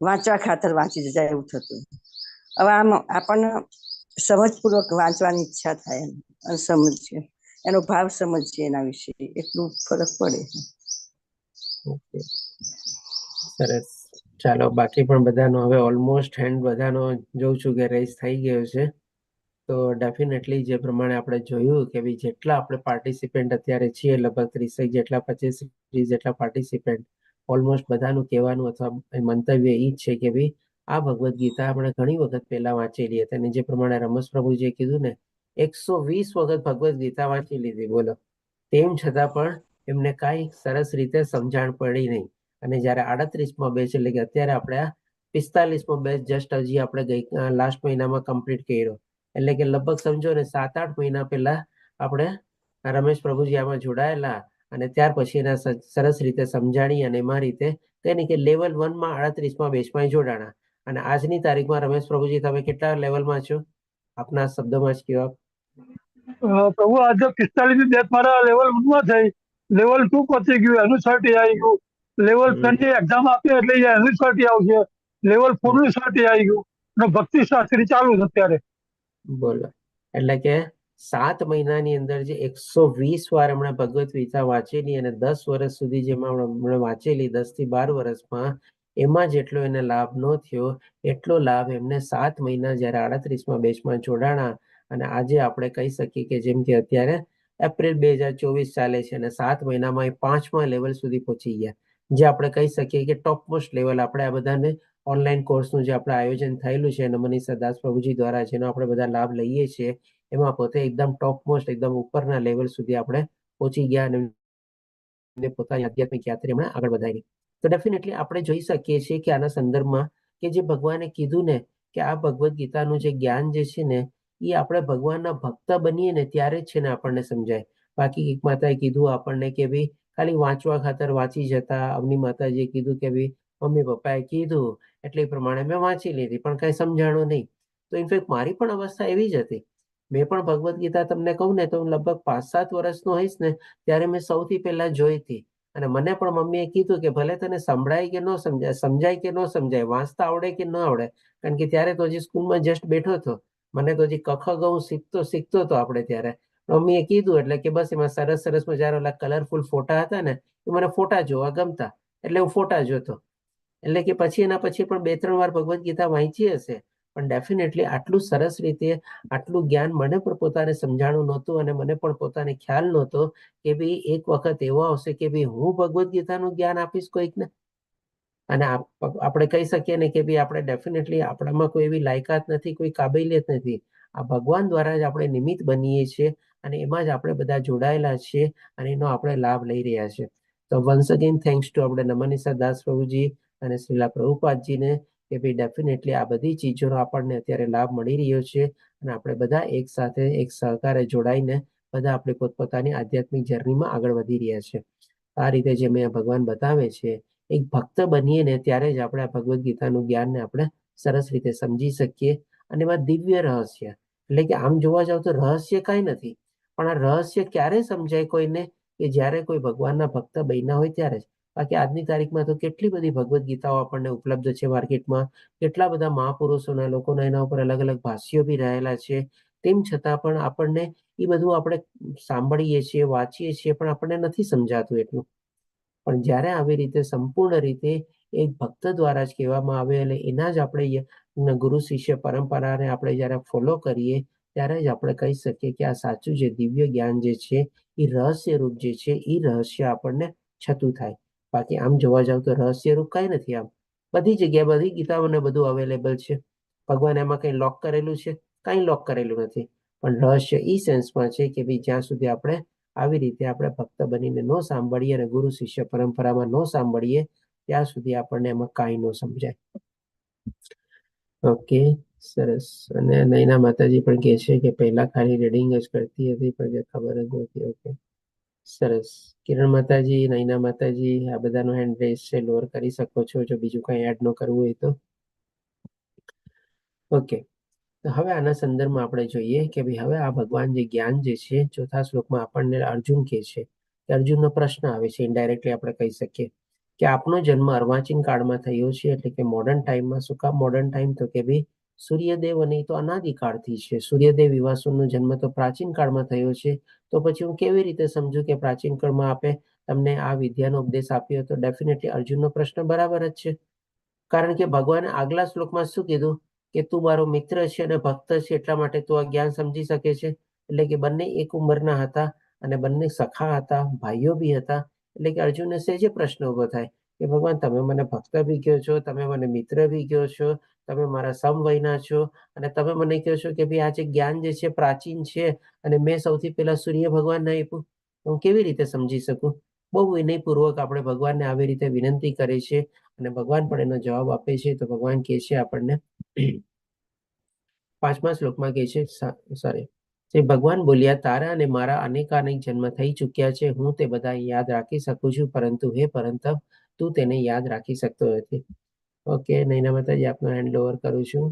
વાંચવા ખાતર વાંચી જાય એવું થતું. હવે આમ આપણને સમજપૂર્વક વાંચવાની ઈચ્છા થાય એમ, અને સમજીએ એનો ભાવ સમજીએ એના વિશે, એટલું ફરક પડે. ઓકે સરસ. ચાલો બાકી પણ બધાનો હવે ઓલમોસ્ટ હેન્ડ બધાનો જોઉં છું કે રેસ થઈ ગયો છે. તો ડેફિનેટલી જે પ્રમાણે આપણે જોયું કે ભાઈ જેટલા આપણે પાર્ટિસિપેન્ટ અત્યારે છીએ, લગભગ 30 જેટલા 25 જેટલા પાર્ટિસિપેન્ટ, ઓલમોસ્ટ બધાનું કહેવાનું અથવા મંતવ્ય એ જ છે કે ભાઈ આ ભગવદ્ ગીતા આપણે ઘણી વખત પહેલા વાંચેલી હતી, અને જે પ્રમાણે રમેશ પ્રભુજીએ કીધું ને 120 વખત ભગવદ્ ગીતા વાંચી લીધી. બોલો. તેમ છતાં પણ એમને કાંઈ સરસ રીતે સમજણ પડી નહીં. અને જ્યારે 38માં બેચ, એટલે કે અત્યારે આપણે 45મો બેચ જસ્ટ હજી આપણે લાસ્ટ મહિનામાં કમ્પ્લીટ કર્યો, એટલે કે લગભગ સમજો ને 7-8 મહિના પહેલા આપણે રમેશ પ્રભુજી આમાં જોડાયેલા, અને ત્યાર પછી એના સરસ રીતે સમજાણી, અને એમાં રીતે કઈ નહીં કે લેવલ 1માં 38માં બેચમાં જોડાણા. અને આજની તારીખમાં રમેશ પ્રભુજી તમે કેટલા લેવલમાં છો? આપના શબ્દોમાં જ કહો. પ્રભુ આજે 45મી બેચ મારા લેવલ 1માં થઈ, લેવલ 2 પતી ગયું, એનું સર્ટી આવી ગયું. લેવલ 3 ની એક્ઝામ આપી એટલે એનું સર્ટી આવશે. લેવલ 4 નું સર્ટી આવી ગયું, અને ભક્તિ શાસ્ત્રી ચાલુ છે અત્યારે. બોલો. એટલે કે 7 મહિનાની અંદર જે 120 વાર હમણાં ભગવદ્ ગીતા વાંચેલી, અને 10 વર્ષ સુધી જેમાં હમણાં વાંચેલી, 10 થી 12 વર્ષમાં, એમાં જેટલો એને લાભ ન થયો એટલો લાભ એમને 7 મહિના જ્યારે 38માં બેચમાં જોડાણા, અને આજે આપણે કહી શકીએ કે જેમ કે અત્યારે એપ્રિલ 2024 ચાલે છે, અને 7 મહિનામાં એ 5મા લેવલ સુધી પહોંચી ગયા, જે આપણે કહી શકીએ કે ટોપ મોસ્ટ લેવલ. આપણે આ બધાને ઓનલાઈન કોર્સનું જે આપણે આયોજન થયેલું છે મનીષા દાસ પ્રભુજી દ્વારા, જેનો આપણે બધા લાભ લઈએ છીએ, એમાં પોતે એકદમ ટોપ મોસ્ટ, એકદમ ઉપરના લેવલ સુધી આપણે પહોંચી ગયા, અને પોતાની આધ્યાત્મિક યાત્રા હમણાં આગળ વધારી. તો ડેફિનેટલી આપણે જોઈ શકીએ છીએ કે આના સંદર્ભમાં કે જે ભગવાને કીધું ને કે આ ભગવદ્ ગીતાનું જે જ્ઞાન જે છે ને, એ આપણે ભગવાનના ભક્ત બનીએ ને ત્યારે જ છે ને આપણને સમજાય. બાકી એક માતાએ કીધું આપણને કે ભાઈ ખાલી વાંચવા ખાતર વાંચી જતા. અવની માતાજીએ કીધું કે ભાઈ મમ્મી પપ્પાએ કીધું એટલે એ પ્રમાણે મેં વાંચી લીધી, પણ કઈ સમજાણું નહીં. તો ઇનફેક્ટ મારી પણ અવસ્થા એવી જ હતી. મેં પણ ભગવદ્ ગીતા તમને કહું ને તો લગભગ 5-7 વર્ષનો હોઈશ ને ત્યારે મેં સૌથી પહેલા જોઈ હતી. અને મને પણ મમ્મીએ કીધું કે ભલે તને સંભળાય કે ન સમજાય, સમજાય કે ન સમજાય, વાંચતા આવડે કે ન આવડે, કારણ કે ત્યારે તો હજી સ્કૂલમાં જસ્ટ બેઠો હતો, મને તો હજી કખ ગઉં શીખતો હતો આપણે ત્યારે. મમ્મીએ કીધું એટલે કે બસ એમાં સરસ મજાના ઓલા કલરફુલ ફોટા હતા ને, એ મને ફોટા જોવા ગમતા, એટલે હું ફોટા જોતો. એટલે કે પછી એના પછી પણ 2-3 વાર ભગવદ્ ગીતા વાંચી હશે, પણ ડેફિનેટલી આટલું સરસ રીતે આટલું જ્ઞાન મને પણ પોતાને સમજાણું નહોતું, અને મને પણ પોતાને ખ્યાલ નહોતો કે ભાઈ એક વખત એવો આવશે કે ભાઈ હું ભગવદ્ ગીતાનું જ્ઞાન આપીશ કોઈકને. અને આપણે કહી શકીએ ને કે ભાઈ આપણે ડેફિનેટલી આપણામાં કોઈ એવી લાયકાત નથી, કોઈ કાબિલિયત નથી. આ ભગવાન દ્વારા જ આપણે નિમિત્ત બનીએ છીએ અને એમાં જ આપણે બધા જોડાયેલા છીએ અને એનો આપણે લાભ લઈ રહ્યા છીએ. તો વન્સ અગેન થેન્ક્સ ટુ આપણે નમનીસા દાસ પ્રભુજી અને શ્રીલા પ્રભુપાદજીને કે ભાઈ ડેફિનેટલી આ બધી ચીજોનો આપણને અત્યારે લાભ મળી રહ્યો છે અને આપણે બધા એક સાથે એક સહકારે જોડાઈને બધા આપણી પોતપોતાની આધ્યાત્મિક જર્નીમાં આગળ વધી રહ્યા છે. આ રીતે જે મેં ભગવાન બતાવે છે, એક ભક્ત બનીએ ને ત્યારે જ આપણે આ ભગવદ્ ગીતાનું જ્ઞાનને આપણે સરસ રીતે સમજી શકીએ. અને એમાં દિવ્ય રહસ્ય એટલે કે આમ જોવા જાવ તો રહસ્ય કાંઈ નથી, પણ આ રહસ્ય ક્યારે સમજાય કોઈને કે જ્યારે કોઈ ભગવાનના ભક્ત બન્યા હોય ત્યારે જ. બાકી આજની તારીખમાં તો કેટલી બધી ભગવદ્ ગીતાઓ આપણને ઉપલબ્ધ છે માર્કેટમાં, કેટલા બધા મહાપુરુષોના લોકોના એના ઉપર અલગ અલગ ભાષ્યો બી રહેલા છે. તેમ છતાં પણ આપણને એ બધું આપણે સાંભળીએ છીએ, વાંચીએ છીએ, પણ આપણને નથી સમજાતું એટલું. પણ જ્યારે આવી રીતે સંપૂર્ણ રીતે એક ભક્ત દ્વારા જ કહેવામાં આવે એટલે એના જ આપણે ગુરુ શિષ્ય પરંપરાને આપણે જ્યારે ફોલો કરીએ ત્યારે જ આપણે કહી શકીએ કે આ સાચું જે દિવ્ય જ્ઞાન જે છે એ રહસ્ય રૂપ જે છે એ રહસ્ય આપણને છતું થાય. બાકી આમ જોવા જાવ તો રહસ્ય રૂપ કાંઈ નથી. આમ બધી જગ્યાએ બધી ગીતાઓને બધું અવેલેબલ છે. ભગવાન એમાં કંઈ લોક કરેલું છે? કાંઈ લોક કરેલું નથી. પણ રહસ્ય એ સેન્સમાં છે કે ભાઈ જ્યાં સુધી આપણે આવી રીતે આપણે ભક્ત બનીને ન સાંભળીએ અને ગુરુ શિષ્ય પરંપરામાં ન સાંભળીએ ત્યાં સુધી આપણને એમાં કાંઈ ન સમજાય. ઓકે, સરસ. અને નૈના માતાજી પણ કહે છે કે પહેલા ખાલી રીડિંગ જ કરતી હતી પણ ખબર જ નહોતી. ઓકે, સરસ. કિરણ માતાજી, નૈના માતાજી, આ બધાનો હેન્ડ રેઝ છે, લોઅર કરી શકો છો જો બીજું કંઈ એડ ન કરવું હોય તો. ઓકે, તો હવે આના સંદર્ભમાં આપણે જોઈએ કે ભાઈ હવે આ ભગવાન જે જ્ઞાન જે છે ચોથા શ્લોકમાં આપણને અર્જુન કહે છે કે અર્જુનનો પ્રશ્ન આવે છે, ઇનડાયરેક્ટલી આપણે કહી શકીએ કે આપનો જન્મ અર્વાચીન કાળમાં થયો છે, એટલે કે મોડર્ન ટાઈમમાં. શું કામ મોડર્ન ટાઈમ? તો કે ભાઈ સૂર્યદેવ અને તો અનાદિકાળથી છે. સૂર્યદેવ વિવાસુનો જન્મ તો પ્રાચીન કાળમાં થયો છે. તો પછી હું કેવી રીતે સમજુ કે પ્રાચીન કાળમાં આપે તમને આ વિદ્યાનો ઉપદેશ આપ્યો? તો ડેફિનેટલી અર્જુનનો પ્રશ્ન બરાબર જ છે. કારણ કે ભગવાને આગલા શ્લોકમાં શું કીધું કે તું મારો મિત્ર છે અને ભક્ત છે, એટલા માટે તું આ જ્ઞાન સમજી શકે છે. એટલે કે બંને એક ઉંમરના હતા અને બંને સખા હતા, ભાઈઓ બી હતા. એટલે કે અર્જુનને સહેજે પ્રશ્ન ઉભો થાય કે ભગવાન તમે મને ભક્ત બી કહો છો, તમે મને મિત્ર બી કહો છો, તમે મારા સમવયના છો અને તમે મને કહો છો કે ભાઈ આ જે જ્ઞાન જે છે પ્રાચીન છે અને મેં સૌથી પહેલા સૂર્ય ભગવાનને આપ્યું. હું કેવી રીતે સમજી શકું? બહુ વિનયપૂર્વક આપણે ભગવાનને આવી રીતે વિનંતી કરે છે અને ભગવાન પણ એનો જવાબ આપે છે. તો ભગવાન કહે છે આપણને 5મા શ્લોકમાં કહે છે, સોરી, ભગવાન બોલ્યા તારા અને મારા અનેકાનેક જન્મ થઈ ચૂક્યા છે, હું તે બધા યાદ રાખી શકું છું, પરંતુ હે પરંતુ તું તેને યાદ રાખી શકતો નથી. ઓકે, નૈના માતાજી આપનો હેન્ડ ઓવર કરું છું.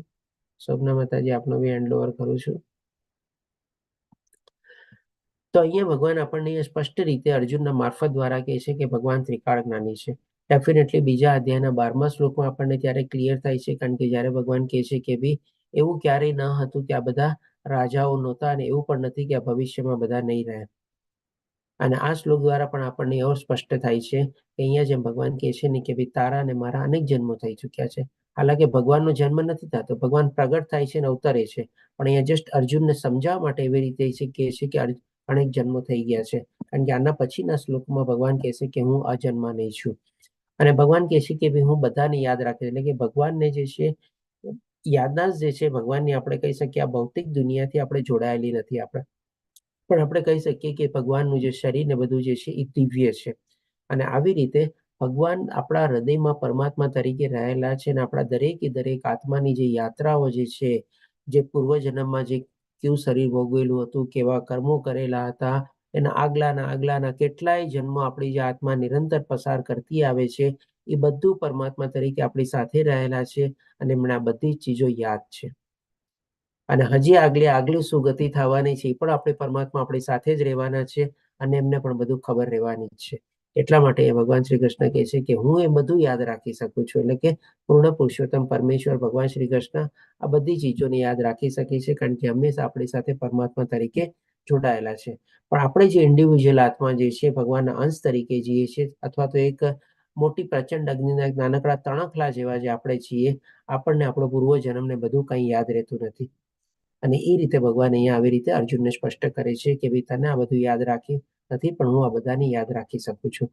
શોભના માતાજી આપનો બી હેન્ડ ઓવર કરું છું. તો અહીંયા ભગવાન આપણને સ્પષ્ટ રીતે અર્જુનના મારફત દ્વારા કહે છે કે ભગવાન ત્રિકાળ જ્ઞાની છે. ડેફિનેટલી બીજા અધ્યાયના 12મા શ્લોકમાં આપણને ત્યારે ક્લિયર થાય છે, કારણ કે જ્યારે ભગવાન કહે છે કે ભાઈ એવું ક્યારેય ન હતું કે આ બધા રાજાઓ નહોતા અને એવું પણ નથી કે આ ભવિષ્યમાં બધા નહીં રહે. અને આ શ્લોક દ્વારા પણ આપણને એવો સ્પષ્ટ થાય છે કે અહીંયા જેમ ભગવાન કહે છે ને કે ભાઈ તારા અને મારા અનેક જન્મો થઈ ચૂક્યા છે. હાલાકી ભગવાનનો જન્મ નથી થતો, ભગવાન પ્રગટ થાય છે અને અવતરે છે, પણ અહીંયા જસ્ટ અર્જુનને સમજાવવા માટે એવી રીતે કહે છે કે અનેક જન્મો થઈ ગયા છે. કારણ કે આના પછીના શ્લોકમાં ભગવાન કહે છે કે હું અજન્મા નહીં છું. અને ભગવાન કહે છે કે ભાઈ હું બધાને યાદ રાખીશ. એટલે કે ભગવાનને જે છે યાદદાસ્ત જે છે ભગવાનની આપણે કહી શકીએ આ ભૌતિક દુનિયાથી આપણે જોડાયેલી નથી આપણે, પણ આપણે કહી શકીએ કે ભગવાનનું જે શરીર ને બધું જે છે એ દિવ્ય છે. અને આવી રીતે ભગવાન આપણા હૃદયમાં પરમાત્મા તરીકે રહેલા છે અને આપણા દરેકે દરેક આત્માની જે યાત્રાઓ જે છે, જે પૂર્વજન્મમાં જે કેવું શરીર ભોગવેલું હતું, કેવા કર્મો કરેલા હતા, એના આગલાના કેટલાય જન્મો આપણી જે આત્મા નિરંતર પસાર કરતી આવે છે, એ બધું પરમાત્મા તરીકે આપણી સાથે રહેલા છે અને એમને આ બધી ચીજો યાદ છે. અને હજી આગલી શું ગતિ થવાની છે એ પણ આપણે પરમાત્મા આપણી સાથે જ રહેવાના છે અને એમને પણ બધું ખબર રહેવાની જ છે. એટલા માટે ભગવાન શ્રી કૃષ્ણ કહે છે કે હું એ બધું યાદ રાખી શકું છું. એટલે કે પૂર્ણ પુરુષોત્તમ પરમેશ્વર ભગવાન શ્રી કૃષ્ણ આ બધી ચીજોને યાદ રાખી શકે છે, કારણ કે હંમેશા આપણી સાથે પરમાત્મા તરીકે જોડાયેલા છે. પણ આપણે જે ઇન્ડિવિજ્યુઅલ આત્મા જે છે ભગવાનના અંશ તરીકે જીએ છીએ, અથવા તો એક મોટી પ્રચંડ અગ્નિના નાનકડા તણખલા જેવા જે આપણે છીએ, આપણને આપણો પૂર્વજન્મને બધું કંઈ યાદ રહેતું નથી. અને એ રીતે ભગવાન અહીંયા આવી રીતે અર્જુનને સ્પષ્ટ કરે છે કે ભાઈ તને આ બધું યાદ રાખી નથી, પણ હું આ બધાને યાદ રાખી શકું છું.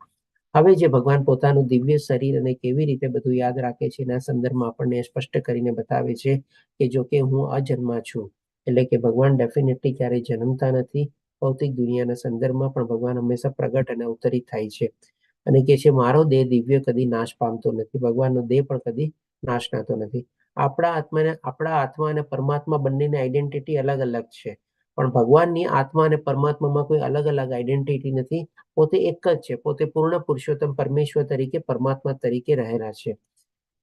હવે જે ભગવાન પોતાનું દિવ્ય શરીર અને કેવી રીતે બધું યાદ રાખે છે એના સંદર્ભમાં આપણને સ્પષ્ટ કરીને બતાવે છે કે જો કે હું અજન્મા છું, એટલે કે ભગવાન ડેફિનેટલી ક્યારેય જન્મતા નથી. ભૌતિક દુનિયાના સંદર્ભમાં પણ ભગવાન હંમેશા પ્રગટ અને અવતરિત થાય છે અને કે છે મારો દેહ દિવ્ય કદી નાશ પામતો નથી, ભગવાનનો દેહ પણ કદી નાશ થતો નથી. આપણા આત્મા અને પરમાત્મા બંનેની આઈડેન્ટિટી અલગ અલગ છે, પણ ભગવાનની આત્મા અને પરમાત્મામાં કોઈ અલગ અલગ આઈડેન્ટિટી નથી. પોતે એક જ છે, પોતે પૂર્ણ પુરુષોત્તમ પરમેશ્વર તરીકે પરમાત્મા તરીકે રહેલા છે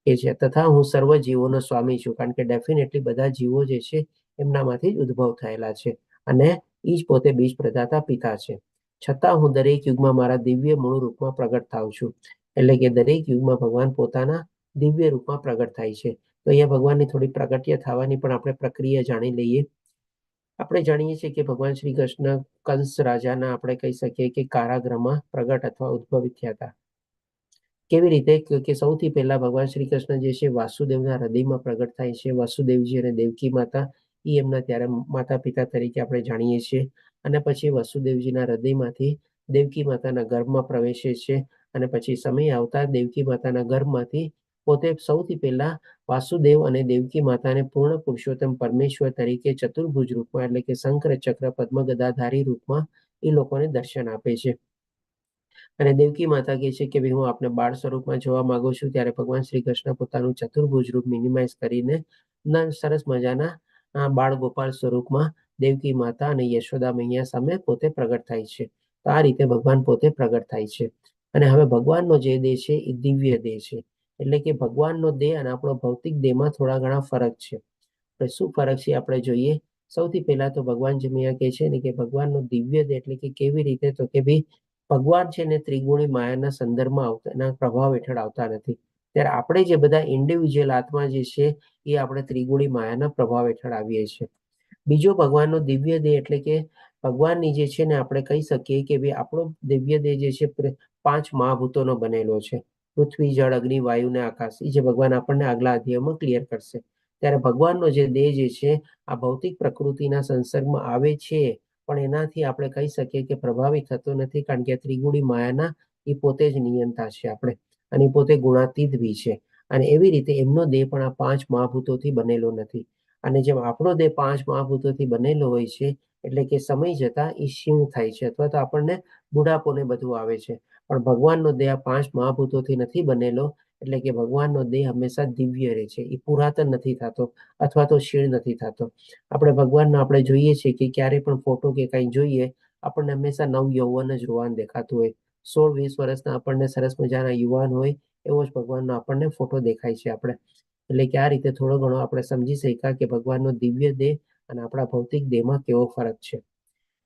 એ છે. તથા હું સર્વ જીવોનો સ્વામી છું, કારણ કે ડેફિનેટલી બધા જીવો જે છે એમનામાંથી જ ઉદ્ભવ થયેલા છે અને એ જ પોતે બીજ પ્રદાતા પિતા છે. છતાં હું દરેક યુગમાં મારા દિવ્ય મૂળ રૂપમાં પ્રગટ થાઉં છું, એટલે કે દરેક યુગમાં ભગવાન પોતાના દિવ્ય રૂપમાં પ્રગટ થાય છે. તો અહીંયા ભગવાનની થોડી પ્રગટ્ય થવાની પણ આપણે પ્રક્રિયા જાણી લઈએ. આપણે જાણીએ છીએ કે ભગવાન શ્રી કૃષ્ણ કંસ રાજાના આપણે કહી શકીએ કે કારાગૃહમાં પ્રગટ અથવા ઉદ્ભવિત થયા હતા. કેવી રીતે કે સૌથી પહેલા ભગવાન શ્રી કૃષ્ણ જે છે વાસુદેવના હૃદયમાં પ્રગટ થાય છે. વાસુદેવજી અને દેવકી માતા એ એમના ત્યારે માતા પિતા તરીકે આપણે જાણીએ છીએ. અને પછી વસુદેવજીના હૃદયમાંથી દેવકી માતાના ગર્ભમાં પ્રવેશે છે અને પછી સમય આવતા દેવકી માતાના ગર્ભમાંથી પોતે સૌથી પહેલા વાસુદેવ અને દેવકી માતાને પૂર્ણ પુરુષોત્તમ પરમેશ્વર તરીકે ચતુર્ભુજ રૂપમાં, એટલે કે શંકર ચક્ર પદ્મ ગદાધારી રૂપમાં એ લોકોને દર્શન આપે છે. અને દેવકી માતા કહે છે કે ભાઈ હું આપને બાળ સ્વરૂપમાં જોવા માંગુ છું. ત્યારે ભગવાન શ્રી કૃષ્ણ પોતાનું ચતુર્ભુજ રૂપ મિનિમાઇઝ કરીને સરસ મજાના બાળ ગોપાલ સ્વરૂપમાં દેવકી માતા અને યશોદા મૈયા સામે પોતે પ્રગટ થાય છે. તો આ રીતે ભગવાન પોતે પ્રગટ થાય છે. અને હવે ભગવાનનો જે દેહ છે એ દિવ્ય દેહ છે, એટલે કે ભગવાનનો દેહ અને આપણો ભૌતિક દેહમાં થોડા ઘણા ફરક છે. શું ફરક છે આપણે જોઈએ. સૌથી પહેલા તો ભગવાન જેમ અહીંયા કહે છે ને કે ભગવાનનો દિવ્ય દેહ એટલે કે કેવી રીતે, તો કે ભાઈ ભગવાન છે ને ત્રિગુણી માયાના સંદર્ભમાં આવતા, એના પ્રભાવ હેઠળ આવતા નથી. ત્યારે આપણે જે બધા ઇન્ડિવિજ્યુઅલ આત્મા જે છે એ આપણે ત્રિગુણી માયાના પ્રભાવ હેઠળ આવીએ છીએ. બીજો ભગવાનનો દિવ્ય દેહ એટલે કે ભગવાનની જે છે ને આપણે કહી શકીએ કે ભાઈ આપણો દિવ્ય દેહ જે છે 5 મહાભૂતોનો બનેલો છે. પૃથ્વી, જળ, અગ્નિ, વાયુ ને આકાશ. એ જે ભગવાન આપણને આગલા અધ્યાયમાં ક્લિયર કરશે. ત્યારે ભગવાનનો જે દેહ જે છે આ ભૌતિક પ્રકૃતિના સંસર્ગમાં આવે છે, પણ એનાથી આપણે કહી શકીએ કે પ્રભાવિત થતો નથી, કારણ કે ત્રિગુણી માયાના એ પોતે જ નિયંતા છે આપણે, અને પોતે ગુણાતીત બી છે. અને એવી રીતે એમનો દેહ પણ આ 5 મહાભૂતોથી બનેલો નથી. અને જેમ આપણો દેહ 5 મહાભૂતોથી બનેલો હોય છે, એટલે કે સમય જતા એ ક્ષીણ થાય છે અથવા તો આપણને બુઢાપોને બધું આવે છે. પણ ભગવાનનો દેહ આ 5 મહાભૂતોથી નથી બનેલો, એટલે કે ભગવાનનો દેહ હંમેશા દિવ્ય રહે છે. એ પુરાતન નથી થતો અથવા તો ક્ષીણ નથી થતો. આપણે ભગવાનનો આપણે જોઈએ છીએ કે ક્યારે પણ ફોટો કે કંઈ જોઈએ, આપણને હંમેશા નવ યૌવન જ રોવાન દેખાતું હોય. 16-20 વર્ષના આપણને સરસ મજાના યુવાન હોય એવો જ ભગવાનનો આપણને ફોટો દેખાય છે આપણે. એટલે કે આ રીતે થોડો ઘણો આપણે સમજી શક્યા કે ભગવાનનો દિવ્ય દેહ અને આપણા ભૌતિક દેહમાં કેવો ફરક છે.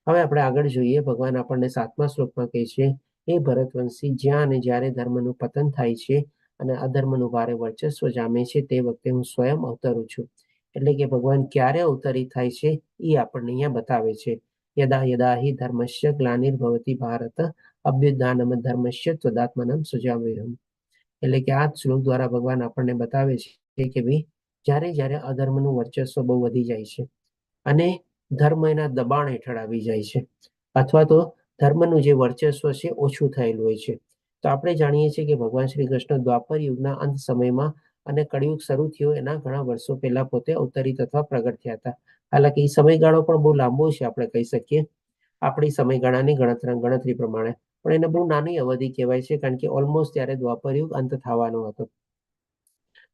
હવે આપણે આગળ જોઈએ. ભગવાન આપણને 7મા શ્લોકમાં કહે છે, હે ભરતવંશી, જ્યાં અને જ્યારે ધર્મનું પતન થાય છે અને અધર્મનું ભારે વર્ચસ્વ જામે છે, તે વખતે હું સ્વયં અવતરું છું. એટલે કે ભગવાન ક્યારે અવતરિત થાય છે એ આપણને અહીંયા બતાવે છે. યદા યદા હિ ધર્મસ્ય ગ્લાનિર્ભવતિ ભારત અભ્યુત્થાનમ ધર્મસ્ય ત્વદાત્માનમ સૃજામ્યહમ. એટલે કે આ શ્લોક દ્વારા ભગવાન આપણને બતાવે છે કે ભાઈ જ્યારે જ્યારે અધર્મનું વર્ચસ્વ બહુ વધી જાય છે અને ધર્મ એના દબાણ હેઠળ આવી જાય છે, અથવા તો ધર્મનું જે વર્ચસ્વ છે ઓછું થયેલું હોય છે. તો આપણે જાણીએ છીએ કે ભગવાન શ્રી કૃષ્ણ દ્વાપર યુગના અંત સમયમાં અને કળિયુગ શરૂ થયો એના ઘણા વર્ષો પહેલા પોતે અવતરિત અથવા પ્રગટ થયા હતા. હાલાકી એ સમયગાળો પણ બહુ લાંબો છે આપણે કહી શકીએ આપણી સમયગાળાની ગણતરી પ્રમાણે, પણ એને બહુ નાની અવધિ કહેવાય છે, કારણ કે ઓલમોસ્ટ ત્યારે દ્વાપર યુગ અંત થવાનો હતો.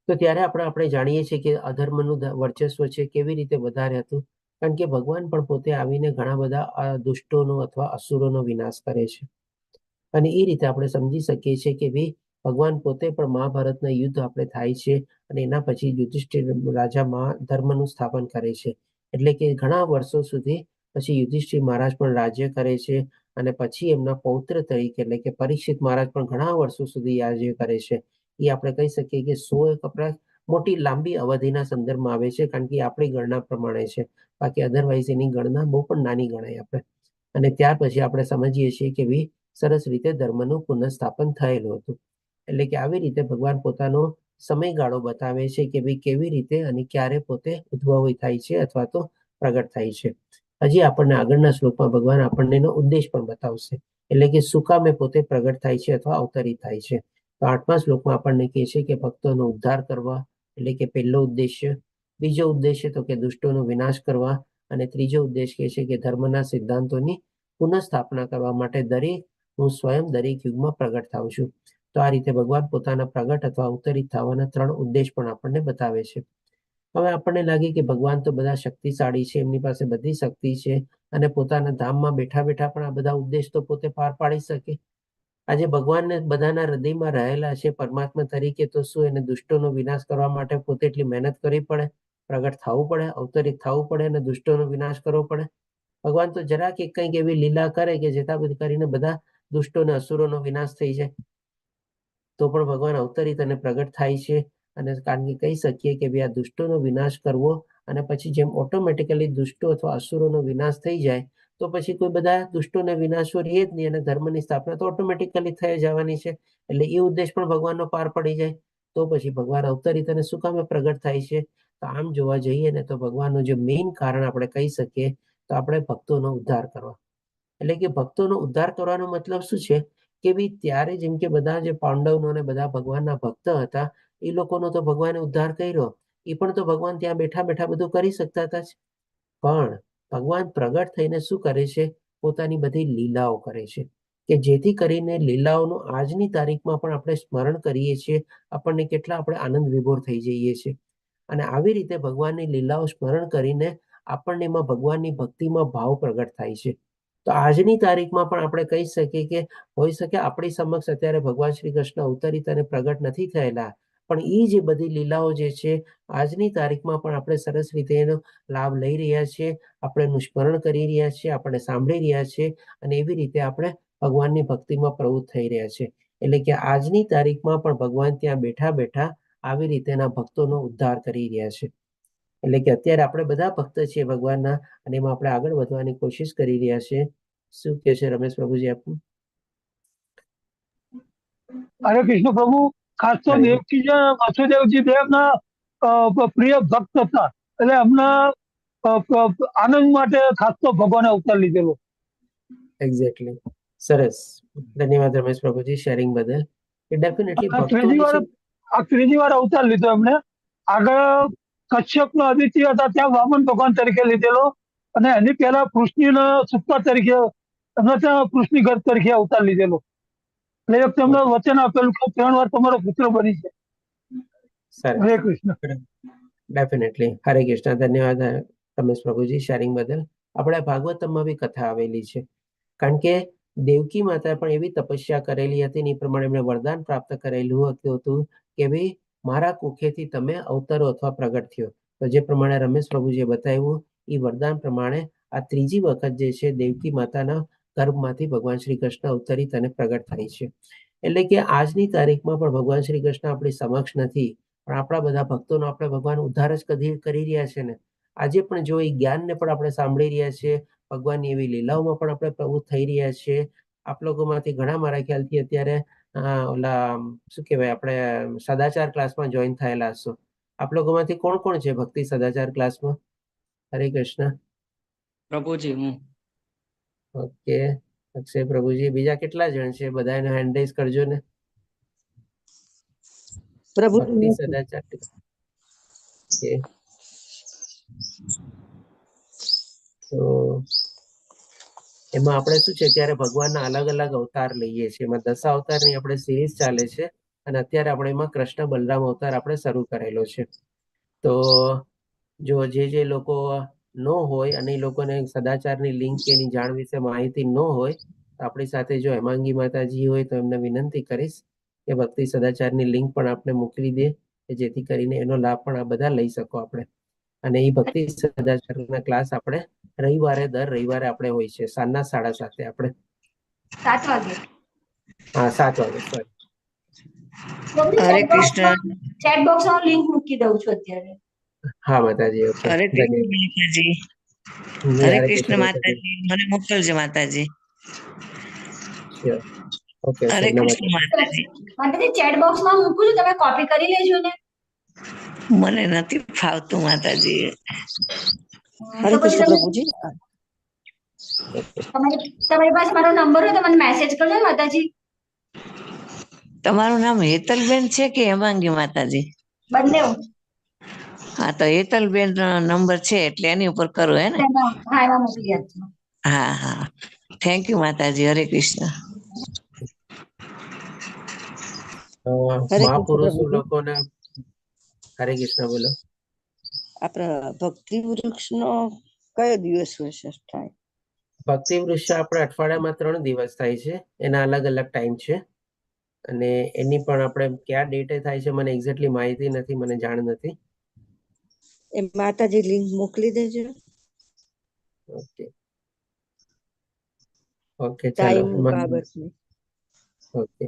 તો ત્યારે આપણે જાણીએ છીએ કે અધર્મનું વર્ચસ્વ છે કેવી રીતે વધારે હતું, કારણ કે ભગવાન પણ પોતે આવીને ઘણા બધા દુષ્ટોનો અથવા અસુરોનો વિનાશ કરે છે. અને એ રીતે આપણે સમજી શકીએ છીએ કે ભાઈ ભગવાન પોતે પણ મહાભારતના યુદ્ધ આપણે થાય છે અને એના પછી યુધિષ્ઠિર રાજા ધર્મનું સ્થાપન કરે છે. એટલે કે ઘણા વર્ષો સુધી પછી યુધિષ્ઠિર મહારાજ પણ રાજ્ય કરે છે અને પછી એમના પૌત્ર તરીકે એટલે કે પરીક્ષિત મહારાજ પણ ઘણા વર્ષો સુધી રાજ્ય કરે છે. એ આપણે કહી શકીએ કે 100 મોટી લાંબી અવધિના સંદર્ભમાં આવે છે, કારણ કે આપણી ગણના પ્રમાણે છે. બાકી અધરવાઇઝ એની ગણના બહુ પણ નાની ગણાય આપણે. અને ત્યાર પછી આપણે સમજીએ છીએ કે ભાઈ સરસ રીતે ધર્મનું પુનઃસ્થાપન થયેલું હતું. એટલે કે આવી રીતે ભગવાન પોતાનો સમયગાળો બતાવે છે કે ભાઈ કેવી રીતે અને ક્યારે પોતે ઉદ્ભવ થાય છે અથવા તો પ્રગટ થાય છે. હજી આપણને આગળના શ્લોકમાં ભગવાન આપણને એનો ઉદ્દેશ પણ બતાવશે એટલે કે સુકામે પોતે પ્રગટ થાય છે અથવા અવતરિત થાય છે. તો 8મા શ્લોકમાં આપણને કહે છે કે ભક્તોનો ઉદ્ધાર કરવા, એટલે કે પહેલો ઉદ્દેશ્ય. બીજો ઉદ્દેશ્ય તો કે દુષ્ટોનો વિનાશ કરવા, અને ત્રીજો ઉદ્દેશ કહે છે કે ધર્મના સિદ્ધાંતોની પુનઃસ્થાપના કરવા માટે હું સ્વયં દરેક યુગમાં પ્રગટ થાઉં છું. તો આ રીતે ભગવાન પોતાના પ્રગટ અથવા અવતરિત થવાના 3 ઉદ્દેશ પણ આપણને બતાવે છે. હવે આપણને લાગે કે ભગવાન તો બધા શક્તિશાળી છે, એમની પાસે બધી શક્તિ છે, અને પોતાના ધામમાં બેઠા બેઠા પણ આ બધા ઉદ્દેશ તો પોતે પાર પાડી શકે. આજે ભગવાનને બધાના હૃદયમાં રહેલા છે પરમાત્મા તરીકે, તો શું એને દુષ્ટોનો વિનાશ કરવા માટે પોતે એટલી મહેનત કરવી પડે, પ્રગટ થવું પડે, અવતરિત થવું પડે અને દુષ્ટોનો વિનાશ કરવો પડે? ભગવાન તો જરાક કંઈક એવી લીલા કરે કે જેથી કરીને બધા દુષ્ટો અને અસુરોનો વિનાશ થઈ જાય, તો પણ ભગવાન અવતરિત અને પ્રગટ થાય છે. અને કારણ કે કહી શકીએ કે ભાઈ આ દુષ્ટોનો વિનાશ કરવો, અને પછી જેમ ઓટોમેટિકલી દુષ્ટો અથવા અસુરોનો વિનાશ થઈ જાય, તો પછી કોઈ બધા દુષ્ટોને વિનાશો રહે જ નહીં, અને ધર્મની સ્થાપના તો ઓટોમેટિકલી થઈ જવાની છે. એટલે એ ઉદ્દેશ પણ ભગવાનનો પાર પડી જાય. તો પછી ભગવાન અવતરિત અને શું કામે પ્રગટ થાય છે? તો આમ જોવા જઈએ ને તો ભગવાનનું જે મેઇન કારણ આપણે કહી શકીએ તો આપણે ભક્તોનો ઉદ્ધાર કરવા. એટલે કે ભક્તોનો ઉદ્ધાર કરવાનો મતલબ શું છે કે ભાઈ ત્યારે જેમ કે બધા જે પાંડવનો અને બધા ભગવાનના ભક્ત હતા, એ લોકોનો તો ભગવાને ઉદ્ધાર કર્યો, એ પણ તો ભગવાન ત્યાં બેઠા બેઠા બધું કરી શકતા હતા જ. પણ ભગવાન પ્રગટ થઈને શું કરે છે? પોતાની બધી લીલાઓ કરે છે, કે જેથી કરીને લીલાઓનું આજની તારીખમાં પણ આપણે સ્મરણ કરીએ છીએ, આપણને કેટલા આપણે આનંદ વિભોર થઈ જઈએ છીએ. અને આવી રીતે ભગવાનની લીલાઓ સ્મરણ કરીને આપણને એમાં ભગવાનની ભક્તિમાં ભાવ પ્રગટ થાય છે. તો આજની તારીખમાં પણ આપણે કહી શકીએ કે હોઈ શકે આપણી સમક્ષ અત્યારે ભગવાન શ્રી કૃષ્ણ અવતરિત અને પ્રગટ નથી થયેલા, પણ એ જે બધી લીલાઓ જે છે આજની તારીખમાં પણ આપણે સરસ રીતે એનો લાભ લઈ રહ્યા છીએ, આપણે એનું સ્મરણ કરી રહ્યા છીએ, આપણે સાંભળી રહ્યા છીએ, અને એવી રીતે આપણે ભગવાનની ભક્તિમાં પ્રવૃત્ત થઈ રહ્યા છે. એટલે કે આજની તારીખમાં પણ ભગવાન ત્યાં બેઠા બેઠા આવી રીતેના ભક્તોનો ઉદ્ધાર કરી રહ્યા છે. એટલે કે અત્યારે આપણે બધા ભક્ત છીએ ભગવાનના, અને એમાં આપણે આગળ વધવાની કોશિશ કરી રહ્યા છીએ. શું કહે છે રમેશ પ્રભુજી આપનું? હરે કૃષ્ણ પ્રભુ. ખાસ તો હરે. દેવકીજી વાસુદેવજી દેવના પ્રિય ભક્ત હતા, એટલે એમના આનંદ માટે ખાસ તો ભગવાને અવતાર લીધેલો. એક્ઝેક્ટલી. સરસ. ધન્યવાદ રમેશ પ્રભુજી શેરિંગ બદલ. ડેફિનેટલી ત્રીજી વાર અવતાર લીધો એમણે. આગળ કશ્યપનો અદિત્ય હતા, ત્યાં વામન ભગવાન તરીકે લીધેલો, અને એની પહેલા કૃષ્ણના સુપ્તા તરીકે, એમને ત્યાં કૃષ્ણ ગર્ભ તરીકે અવતાર લીધેલો. એટલે તમને વચન આપેલું કે 3 વાર તમારો પુત્ર બની છે. હરે કૃષ્ણ. ડેફિનેટલી. હરે કૃષ્ણ. ધન્યવાદ રમેશ પ્રભુજી શેરિંગ બદલ. આપણે ભાગવતમમાં બી કથા આવેલી છે, કારણ કે દેવકી માતા પણ એવી તપસ્યા કરેલી હતી, ને એ પ્રમાણે એમણે વરદાન પ્રાપ્ત કરેલું હતું કે ભાઈ મારા કુખેથી તમે અવતરો અથવા પ્રગટ થયો. તો જે પ્રમાણે રમેશ પ્રભુજીએ બતાવ્યું એ વરદાન પ્રમાણે આ ત્રીજી વખત જે છે દેવકી માતાના ગર્ભમાંથી ભગવાન શ્રી કૃષ્ણ અવતરિત અને પ્રગટ થાય છે. એટલે કે આજની તારીખમાં પણ ભગવાન શ્રી કૃષ્ણ આપણી સમક્ષ નથી, પણ આપણા બધા ભક્તોનો આપણે ભગવાન ઉદ્ધાર જ કરી રહ્યા છે ને. આજે પણ જો એ જ્ઞાનને પણ આપણે સાંભળી રહ્યા છીએ, ભગવાનની એવી લીલાઓમાં પણ આપણે પ્રવૃત્ત થઈ રહ્યા છીએ. આપ લોકોમાંથી ઘણા મારા ખ્યાલથી અત્યારે ઓલા શું કહેવાય આપણે સદાચાર ક્લાસમાં જોઈન થયેલા હશો. આપ લોકોમાંથી કોણ કોણ છે ભક્તિ સદાચાર ક્લાસમાં? હરે કૃષ્ણ. પ્રભુજી હું. ઓકે. અક્ષય પ્રભુજી. બીજા કેટલા જણ છે? બધાને હેન્ડ રેઝ કરજો ને. ભક્તિ સદાચાર. ઓકે. તો એમાં આપણે શું છે અત્યારે ભગવાનના અલગ અલગ અવતાર લઈએ છીએ. એમાં 10 અવતારની આપણે સિરીઝ ચાલે છે, અને અત્યારે આપણે એમાં કૃષ્ણ બલરામ અવતાર આપણે શરૂ કરેલો છે. તો જો જે લોકો ન હોય અને એ લોકોને સદાચારની લિંક કે એની જાણ વિશે માહિતી ન હોય, તો આપણી સાથે જો હેમાંગી માતાજી હોય તો એમને વિનંતી કરીશ કે ભક્તિ સદાચારની લિંક પણ આપણે મોકલી દે, કે જેથી કરીને એનો લાભ પણ આ બધા લઈ શકો આપણે. અને એ ભક્તિ સદાચારના ક્લાસ આપણે દર રવિવારે આપણે હોય છે સાંજના 7:30 આપણે. 7 વાગે. હા, 7 વાગે. સોરી. હરે કૃષ્ણ. ચેટ બોક્સમાં લિંક મૂકી દઉં છું અત્યારે. હા માતાજી. ઓકે. હરે કૃષ્ણ માતાજી. હરે કૃષ્ણ માતાજી. મને મોકલજો માતાજી. શ્યોર. ઓકે. હરે કૃષ્ણ માતાજી. માતાજી ચેટ બોક્સમાં મૂકું છું, તમે કોપી કરી લેજો ને. મને નથી ફાવતું માતાજી. હરે કૃષ્ણ પ્રભુજી. ઓકે. તમારી પાસે મારો નંબર હોય તો મને મેસેજ કરજો ને માતાજી. તમારું નામ હેતલબેન છે કે હેમાંગી માતાજી? બંને હા, તો હેતલબેન નંબર છે એટલે એની ઉપર કરો હે ને? હા એમાં મોકલી આપજો. હા હા, થેન્ક યુ માતાજી. હરે કૃષ્ણ. હરે કૃષ્ણ મહાપુરુષો પ્રભુજી. લોકોને હરે કૃષ્ણ બોલો. આપણા ભક્તિ વૃક્ષનો કયો દિવસ વિશેષ થાય? ભક્તિ વૃક્ષ આપણે અઠવાડિયામાં 3 દિવસ થાય છે, એના અલગ અલગ ટાઈમ છે. અને એની પણ આપણે કયા ડેટે થાય છે મને એક્ઝેક્ટલી માહિતી નથી, મને જાણ નથી. એ માતાજી લિંક મોકલી દેજો. ઓકે ઓકે, ચાલો. ટાઈમ બાબતની. ઓકે,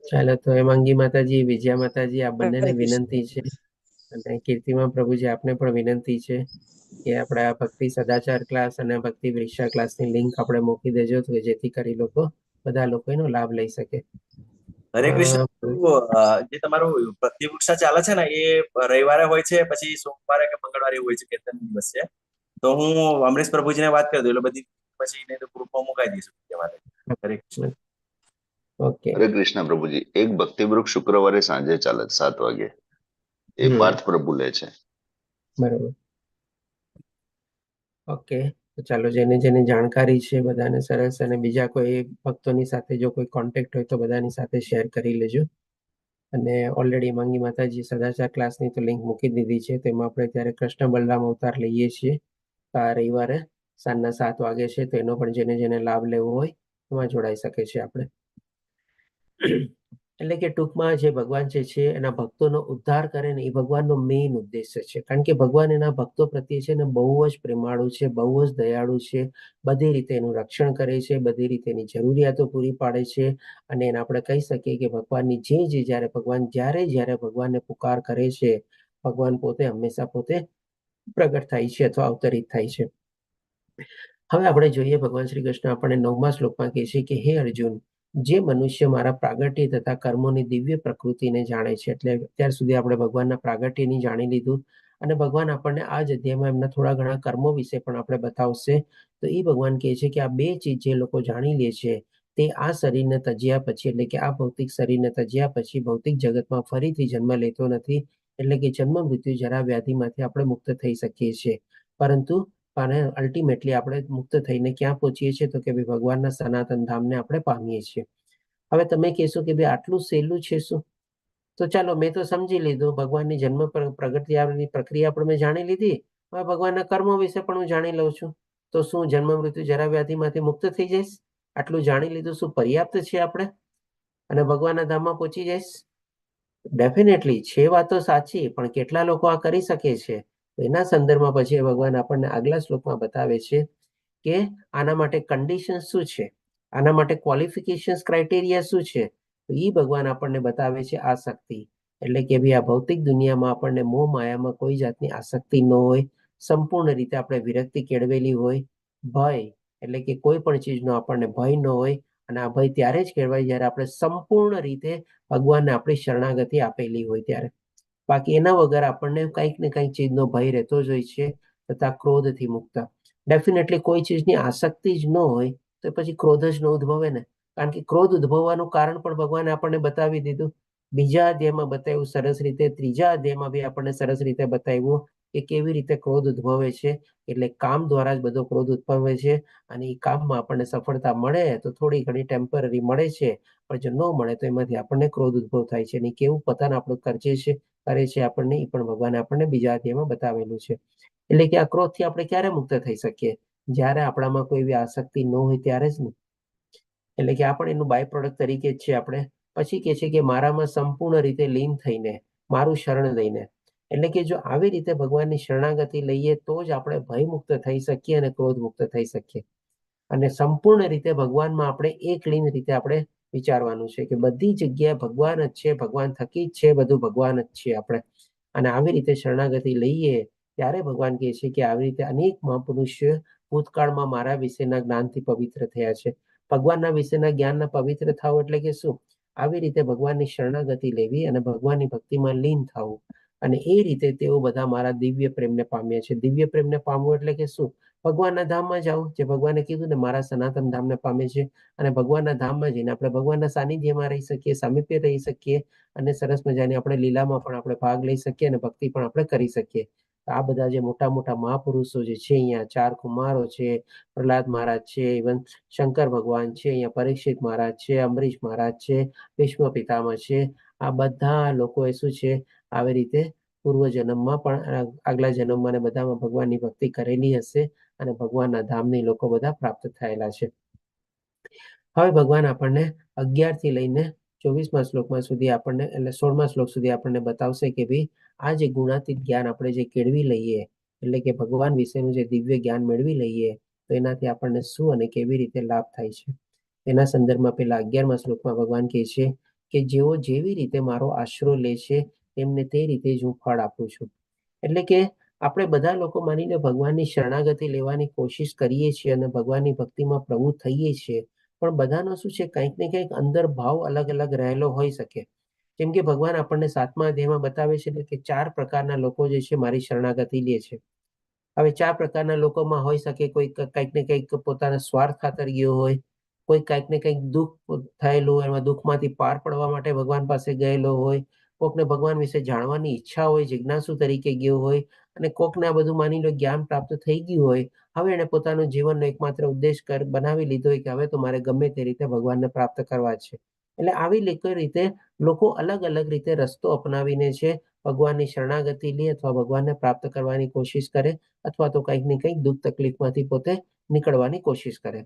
ચાલો. તો હેમાંગી માતાજી, વિજયા માતાજી, આ હરે બંનેને કૃષ્ણ. વિનંતી છે, અને કીર્તિમાં પ્રભુજી આપને પણ વિનંતી છે કે આપણે આ ભક્તિ સદાચાર ક્લાસ અને ભક્તિ વૃક્ષા ક્લાસની લિંક આપણે મૂકી દેજો, તો જેથી કરી બધા લોકો એનો લાભ લઈ શકે. હરે કૃષ્ણ. જે તમારું ભક્તિ વૃક્ષા ચાલે છે ને, એ રવિવારે હોય છે, પછી સોમવારે કે મંગળવારે હોય છે, કીર્તન દિવસ છે. તો હું અમરીશ પ્રભુજીને વાત કરી દઉં એટલે બધી પછી એને તો ગ્રુપમાં મુકાઈ દઈશું. હરે કૃષ્ણ. ઓકે. હરે કૃષ્ણ પ્રભુજી. એક ભક્તિવૃક્ષ શુક્રવારે સાંજે ચાલે 7 વાગે. એ પાર્થ પ્રભુ લે છે. બરોબર. ઓકે, તો ચાલો, જેને જેને જાણકારી છે બધાને સરસ. અને બીજા કોઈ ભક્તોની સાથે જો કોઈ કોન્ટેક્ટ હોય તો બધાની સાથે શેર કરી લેજો. અને ઓલરેડી માંગી માતાજી સદાચાર ક્લાસની તો લિંક મૂકી દીધી છે, તેમાં આપણે ત્યારે કૃષ્ણ બલરામ અવતાર લઈએ છીએ. આ રવિવારે સાંજના 7 વાગે છે, તો એનો પણ જેને જેને લાભ લેવો હોય એમાં જોડાઈ શકે છે આપણે. એટલે કે ટૂંકમાં જે ભગવાન છે એના ભક્તોનો ઉદ્ધાર કરે ને, એ ભગવાનનો મેઇન ઉદ્દેશ્ય છે. કારણ કે ભગવાન એના ભક્તો પ્રત્યે છે ને બહુ જ પ્રેમાળુ છે, બહુ જ દયાળુ છે. બધી રીતે એનું રક્ષણ કરે છે, બધી રીતે એની જરૂરિયાતો પૂરી પાડે છે. અને એને આપણે કહી શકીએ કે ભગવાનની જ્યારે ભગવાનને પુકાર કરે છે, ભગવાન પોતે હંમેશા પોતે પ્રગટ થાય છે અથવા અવતરિત થાય છે. હવે આપણે જોઈએ, ભગવાન શ્રી કૃષ્ણ આપણને 9મા શ્લોકમાં કહે છે કે હે અર્જુન, જે મનુષ્ય મારા પ્રાગટ્ય તથા કર્મોની દિવ્ય પ્રકૃતિને જાણે છે. એટલે અત્યાર સુધી આપણે ભગવાનના પ્રાગટ્યની જાણી લીધું, અને ભગવાન આપણને આ જ અધ્યાયમાં એમના થોડા ઘણા કર્મો વિશે પણ આપણે બતાવશે. તો એ ભગવાન કહે છે કે આ 2 ચીજ જે લોકો જાણી લે છે, તે આ શરીરને તજ્યા પછી, એટલે કે આ ભૌતિક શરીરને તજ્યા પછી ભૌતિક જગતમાં ફરીથી જન્મ લેતો નથી. એટલે કે જન્મ મૃત્યુ જરા વ્યાધિમાંથી આપણે મુક્ત થઈ શકીએ છીએ. પરંતુ અલ્ટિમેટલી આપણે મુક્ત થઈને ક્યાં પહોંચીએ છીએ? તો કે ભાઈ ભગવાનના સનાતન ધામને આપણે પામીએ છીએ. હવે તમે કહેશો કે ભાઈ આટલું સહેલું છે શું? તો ચાલો, મેં તો સમજી લીધું, ભગવાનની જન્મ પ્રગતિની પ્રક્રિયા પણ મેં જાણી લીધી. હવે ભગવાનના કર્મો વિશે પણ હું જાણી લઉં છું. તો શું જન્મ મૃત્યુ જરા વ્યાધિમાંથી મુક્ત થઈ જઈશ? આટલું જાણી લીધું શું પર્યાપ્ત છે આપણે? અને ભગવાનના ધામમાં પહોંચી જઈશ? ડેફિનેટલી છે, વાતો સાચી, પણ કેટલા લોકો આ કરી શકે છે? એના સંદર્ભમાં પછી ભગવાન આપણને આગલા શ્લોકમાં બતાવે છે કે આના માટે કન્ડિશન શું છે, આના માટે ક્વોલિફિકેશન ક્રાઇટેરિયા શું છે. તો એ ભગવાન આપણને બતાવે છે આસક્તિ. એટલે કે ભાઈ આ ભૌતિક દુનિયામાં આપણને મોહ માયામાં કોઈ જાતની આસક્તિ ન હોય, સંપૂર્ણ રીતે આપણે વિરક્તિ કેળવેલી હોય. ભય એટલે કે કોઈ પણ ચીજનો આપણને ભય ન હોય. અને આ ભય ત્યારે જ કહેવાય જ્યારે આપણે સંપૂર્ણ રીતે ભગવાનને આપણી શરણાગતિ આપેલી હોય ત્યારે. બાકી એના વગર આપણને કંઈક ને કંઈક ચીજનો ભય રહેતો જ હોય છે, તથા ક્રોધથી મુક્ત. ડેફિનેટલી કોઈ ચીજની આસક્તિ જ ન હોય તો પછી ક્રોધ જ ન ઉદ્ભવે ને. કારણ કે ક્રોધ ઉદ્ભવવાનું કારણ પણ ભગવાને આપણને બતાવી દીધું. બીજા અધ્યાયમાં બતાવ્યું સરસ રીતે, ત્રીજા અધ્યાયમાં બી આપણને સરસ રીતે બતાવ્યું કે કેવી રીતે ક્રોધ ઉદ્ભવે છે. એટલે કામ દ્વારા જ બધો ક્રોધ ઉદ્ભવે છે. અને એ કામમાં આપણને સફળતા મળે તો થોડી ઘણી ટેમ્પરરી મળે છે, પણ જો ન મળે તો એમાંથી આપણને ક્રોધ ઉદ્ભવ થાય છે. અને કેવું પતન આપણું કરે છે આપણને, એ પણ ભગવાને આપણને બીજા અધ્યાયમાં બતાવેલું છે. એટલે કે આ ક્રોધથી આપણે ક્યારે મુક્ત થઈ શકીએ? જ્યારે આપણામાં કોઈ એવી આસક્તિ ન હોય ત્યારે જ ને. એટલે કે આપણે એનું બાય પ્રોડક્ટ તરીકે જ છે આપણે. પછી કે છે કે મારામાં સંપૂર્ણ રીતે લીન થઈને, મારું શરણ લઈને. એટલે કે જો આવી રીતે ભગવાનની શરણાગતિ લઈએ તો જ આપણે ભય મુક્ત થઈ શકીએ અને ક્રોધ મુક્ત થઈ શકીએ. અને સંપૂર્ણ રીતે ભગવાનમાં આપણે એકલીન રીતે આપણે વિચારવાનું છે કે બધી જગ્યાએ ભગવાન જ છે, ભગવાન થકી જ છે, બધું ભગવાન જ છે આપણે. અને આવી રીતે શરણાગતિ લઈએ ત્યારે ભગવાન કહે છે કે આવી રીતે અનેક મહાપુરુષ ભૂતકાળમાં મારા વિશેના જ્ઞાનથી પવિત્ર થયા છે. ભગવાનના વિશેના જ્ઞાનના પવિત્ર થાવ એટલે કે શું? આવી રીતે ભગવાનની શરણાગતિ લેવી અને ભગવાનની ભક્તિમાં લીન થવું. અને એ રીતે તેઓ બધા મારા દિવ્ય પ્રેમને પામ્યા છે. દિવ્ય પ્રેમને પામવું એટલે કે શું? ભગવાનના ધામમાં જાઓ, જે ભગવાને કીધું ને મારા સનાતન ધામને પામે છે. અને ભગવાનના ધામમાં જઈને આપણે ભગવાનના સાનિધ્યમાં રહી શકીએ, સામીપ્ય રહી શકીએ, અને સરસ મજાની આપણે લીલામાં પણ આપણે ભાગ લઈ શકીએ અને ભક્તિ પણ આપણે કરી શકીએ. આ બધા જે મોટા મોટા મહાપુરુષો જે છે, અહીંયા 4 કુમારો છે, પ્રહલાદ મહારાજ છે, ઇવન શંકર ભગવાન છે, અહીંયા પરીક્ષિત મહારાજ છે, અંબરીશ મહારાજ છે, ભીષ્મ પિતામહ છે, આ બધા લોકોએ શું છે, આવી રીતે પૂર્વ જન્મમાં પણ આગલા જન્મમાં ને બધામાં ભગવાનની ભક્તિ કરેલી હશે અને ભગવાનના ધામની લોકો બધા પ્રાપ્ત થયેલા છે. હવે ભગવાન આપણને 11 થી લઈને 24મા શ્લોકમાં સુધી આપણને, એટલે 16મા શ્લોક સુધી આપણને બતાવશે કે ભાઈ આ જે ગુણાતીત જ્ઞાન આપણે જે કેળવી લઈએ, એટલે કે ભગવાન વિશેનું જે દિવ્ય જ્ઞાન મેળવી લઈએ, તો એનાથી આપણને શું અને કેવી રીતે લાભ થાય છે. એના સંદર્ભમાં પેલા 11મા શ્લોકમાં ભગવાન કહે છે કે જેઓ જેવી રીતે મારો આશરો લે છે તેમને તે રીતે જ હું ફળ આપું છું. એટલે કે આપણે બધા લોકો માનીને ભગવાનની શરણાગતિ લેવાની કોશિશ કરીએ છીએ અને ભગવાનની ભક્તિમાં પ્રવૃત્ત થઈએ છીએ, પણ બધાનો શું છે, કંઈક ને કંઈક અંદર ભાવ અલગ અલગ રહેલો હોઈ શકે. જેમ કે ભગવાન આપણને 7મા અધ્યાયમાં બતાવે છે કે 4 પ્રકારના લોકો જે છે મારી શરણાગતિ લે છે. હવે 4 પ્રકારના લોકોમાં હોઈ શકે, કોઈ કંઈક ને કંઈક પોતાના સ્વાર્થ ખાતર ગયો હોય, કોઈ કંઈક ને કંઈક દુઃખ થયેલું હોય, એમાં દુઃખમાંથી પાર પડવા માટે ભગવાન પાસે ગયેલો હોય, કોકને ભગવાન વિશે જાણવાની ઈચ્છા હોય, જિજ્ઞાસુ તરીકે ગયો હોય, અને કોકને આ બધું માની લો જ્ઞાન પ્રાપ્ત થઈ ગયું હોય, હવે એને પોતાનો જીવનનો એકમાત્ર ઉદ્દેશ બનાવી લીધો હોય કે હવે તો મારે ગમે તે રીતે ભગવાનને પ્રાપ્ત કરવા છે. એટલે આવી રીતે લોકો અલગ અલગ રીતે રસ્તો અપનાવીને છે ભગવાનની શરણાગતિ લે અથવા ભગવાનને પ્રાપ્ત કરવાની કોશિશ કરે, અથવા તો કંઈક ને કંઈક દુઃખ તકલીફમાંથી પોતે નીકળવાની કોશિશ કરે.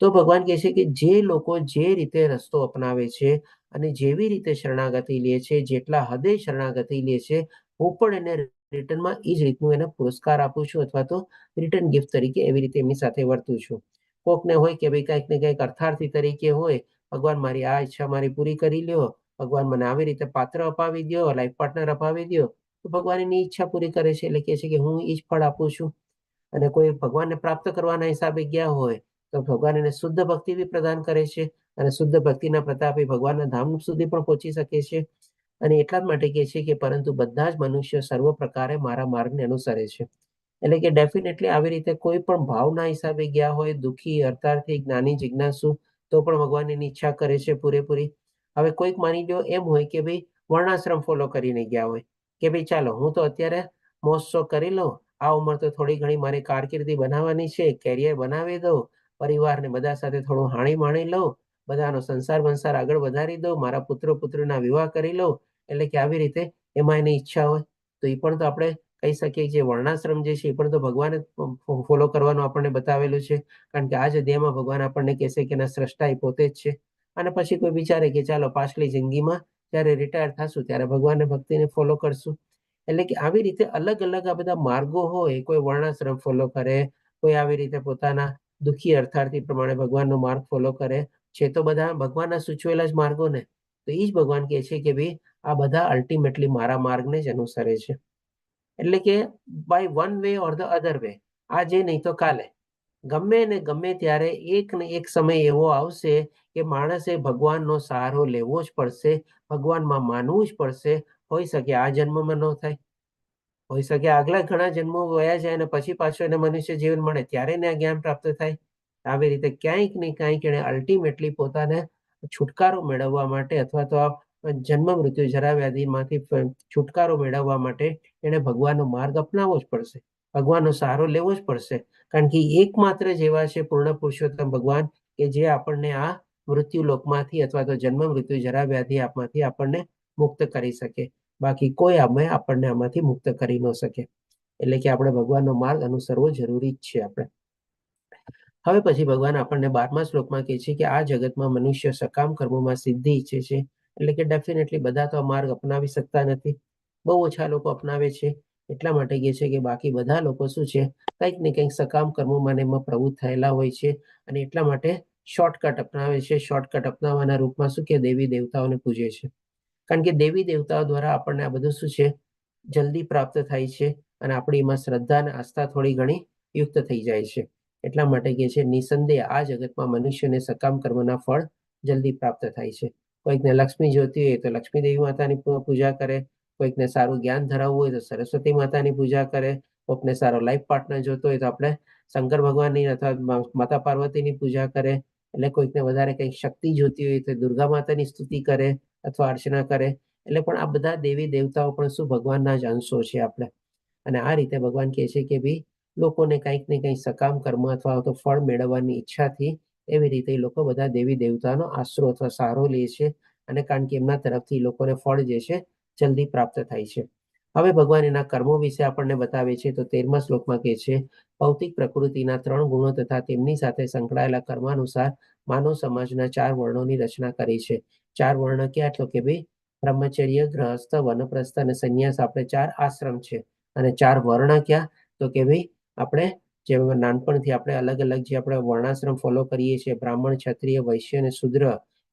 તો ભગવાન કહે છે કે જે લોકો જે રીતે રસ્તો અપનાવે છે અને જેવી રીતે શરણાગતિ લે છે, જેટલા હદે શરણાગતિ લે છે, હું પણ એને રિટર્નમાં એ જ રીતનું એને પુરસ્કાર આપું છું, અથવા તો રિટર્ન ગિફ્ટ તરીકે એવી રીતે એમની સાથે વર્તું છું. કોકને હોય કે ભાઈ કંઈક ને કંઈક અર્થાર્થી તરીકે હોય, ભગવાન મારી આ ઈચ્છા મારી પૂરી કરી લ્યો, ભગવાન મને આવી રીતે પાત્ર અપાવી દો, લાઈફ પાર્ટનર અપાવી દો, તો ભગવાન એની ઈચ્છા પૂરી કરે છે, એટલે કહે છે કે હું એ જ ફળ આપું છું. અને કોઈ ભગવાનને પ્રાપ્ત કરવાના હિસાબે ગયા હોય તો ભગવાન એને શુદ્ધ ભક્તિ બી પ્રદાન કરે છે, અને શુદ્ધ ભક્તિના પ્રતાપે ભગવાનના ધામ સુધી પણ પહોંચી શકે છે. અને એટલા જ માટે કહે છે કે પરંતુ બધા જ મનુષ્ય સર્વ પ્રકારે મારા માર્ગને અનુસરે છે. એટલે કે ડેફિનેટલી આવી રીતે કોઈ પણ ભાવના હિસાબે ગયા હોય, દુઃખી, અર્થાર્થી, જ્ઞાની, જિજ્ઞાસુ, તો પણ ભગવાન એની ઈચ્છા કરે છે પૂરેપૂરી. હવે કોઈક માની લો એમ હોય કે ભાઈ વર્ણાશ્રમ ફોલો કરીને ગયા હોય કે ભાઈ ચાલો હું તો અત્યારે મોજ કરી લઉં, આ ઉંમર તો થોડી ઘણી મારી કારકિર્દી બનાવવાની છે, કેરિયર બનાવી દઉં, પરિવારને બધા સાથે થોડું હાણી માણી લઉં, બધાનો સંસાર આગળ વધારી દઉં, મારા પુત્ર પુત્રીના વિવાહ કરી લઉં, એટલે કે આવી રીતે એમાં એની ઈચ્છા હોય, તો એ પણ તો આપણે કહી શકીએ જે વર્ણાશ્રમ જે છે એ પણ તો ભગવાને ફોલો કરવાનું આપણને બતાવેલું છે. કારણ કે આ જ અધ્યાયમાં ભગવાન આપણને કહેશે કે એના સ્રષ્ટા એ પોતે જ છે. અને પછી કોઈ વિચારે કે ચાલો પાછલી જિંદગીમાં જ્યારે રિટાયર થશું ત્યારે ભગવાનને ભક્તિને ફોલો કરશું. એટલે કે આવી રીતે અલગ અલગ આ બધા માર્ગો હોય, કોઈ વર્ણાશ્રમ ફોલો કરે, કોઈ આવી રીતે પોતાના દુઃખી અર્થાર્થી પ્રમાણે ભગવાનનો માર્ગ ફોલો કરે છે, તો બધા ભગવાનના સૂચવેલા જ માર્ગો ને. તો એ જ ભગવાન કહે છે કે ભાઈ આ બધા અલ્ટિમેટલી મારા માર્ગને જ અનુસરે છે. એટલે કે by one way or the other way, આજે નહીં તો કાલે, ગમે ને ગમે ત્યારે એક ને એક સમય એવો આવશે કે માણસે ભગવાનનો સહારો લેવો જ પડશે, ભગવાનમાં માનવું જ પડશે. હોઈ શકે આ જન્મમાં ન થાય, હોઈ શકે આગલા ઘણા જન્મો વયા જાય અને પછી પાછું એને મનુષ્ય જીવન મળે ત્યારે એને આ જ્ઞાન પ્રાપ્ત થાય. આવી રીતે ક્યાંક ને ક્યાંક એને અલ્ટિમેટલી પોતાને છુટકારો મેળવવા માટે, અથવા તો આ જન્મ મૃત્યુ જરા વ્યાધિમાંથી છુટકારો મેળવવા માટે એને ભગવાનનો માર્ગ અપનાવવો જ પડશે, ભગવાનનો સહારો લેવો જ પડશે. કારણ કે એકમાત્ર જેવા છે પૂર્ણ પુરુષોત્તમ ભગવાન કે જે આપણને આ મૃત્યુ લોકમાંથી અથવા તો જન્મ મૃત્યુ જરા વ્યાધિ આપમાંથી આપણને મુક્ત કરી શકે. બાકી કોઈ આપણને આમાંથી મુક્ત કરી ન શકે. એટલે કે આપણે ભગવાનનો માર્ગ અનુસરવો જરૂરી જ છે આપણે. હવે પછી ભગવાન આપણને 12મા શ્લોકમાં કહે છે કે આ જગતમાં મનુષ્ય સકામ કર્મોમાં સિદ્ધિ ઈચ્છે છે. એટલે કે ડેફિનેટલી બધા તો આ માર્ગ અપનાવી શકતા નથી, બહુ ઓછા લોકો અપનાવે છે. એટલા માટે કહે છે કે બાકી બધા લોકો શું છે, કંઈક ને કંઈક સકામ કર્મોમાં એમાં પ્રવૃત્ત થયેલા હોય છે, અને એટલા માટે શોર્ટકટ અપનાવે છે. શોર્ટકટ અપનાવવાના રૂપમાં શું કે દેવી દેવતાઓને પૂજે છે. કારણ કે દેવી દેવતાઓ દ્વારા આપણને આ બધું શું છે જલ્દી પ્રાપ્ત થાય છે, અને આપણી એમાં શ્રદ્ધા અને આસ્થા થોડી ઘણી યુક્ત થઈ જાય છે. એટલા માટે કહે છે નિસંદેહ આ જગતમાં મનુષ્યને સકામ કર્મના ફળ જલ્દી પ્રાપ્ત થાય છે. કોઈકને લક્ષ્મી જોતી હોય તો લક્ષ્મી દેવી માતાની પૂજા કરે, કોઈકને સારું જ્ઞાન ધરાવવું હોય તો સરસ્વતી માતાની પૂજા કરે, કોઈકને સારો લાઈફ પાર્ટનર જોતો હોય તો આપણે શંકર ભગવાનની અથવા માતા પાર્વતીની પૂજા કરે, એટલે કોઈકને વધારે કંઈક શક્તિ જોતી હોય તો દુર્ગા માતાની સ્તુતિ કરે અથવા અર્ચના કરે. એટલે પણ આ બધા દેવી દેવતાઓ પણ શું ભગવાનના જ અંશો છે આપણે. અને આ રીતે ભગવાન કહે છે કે ભાઈ લોકોને કંઈક ને કંઈક સકામ કર્મ અથવા તો ફળ મેળવવાની ઈચ્છાથી એવી રીતે એ લોકો બધા દેવી દેવતાનો આશરો અથવા સહારો લે છે, અને કારણ કે એમના તરફથી લોકોને ફળ જે છે જલ્દી પ્રાપ્ત થાય છે. હવે ભગવાન એના કર્મો વિશે આપણને બતાવે છે. તો 13મા શ્લોકમાં કહે છે, ભૌતિક પ્રકૃતિના 3 ગુણો તથા તેમની સાથે સંકળાયેલા કર્માનુસાર માનવ સમાજના 4 વર્ણોની રચના કરી છે. 4 વર્ણ ક્યાં? તો કે ભાઈ બ્રહ્મચર્ય, ગ્રહસ્થ, વનપ્રસ્થ અને સંન્યાસ, આપણે 4 આશ્રમ છે. અને 4 વર્ણ ક્યાં? તો કે ભાઈ આપણે જે નાનપણથી આપણે અલગ અલગ જે આપણે વર્ણાશ્રમ ફોલો કરીએ છીએ, બ્રાહ્મણ, ક્ષત્રિય, વૈશ્ય અને શૂદ્ર,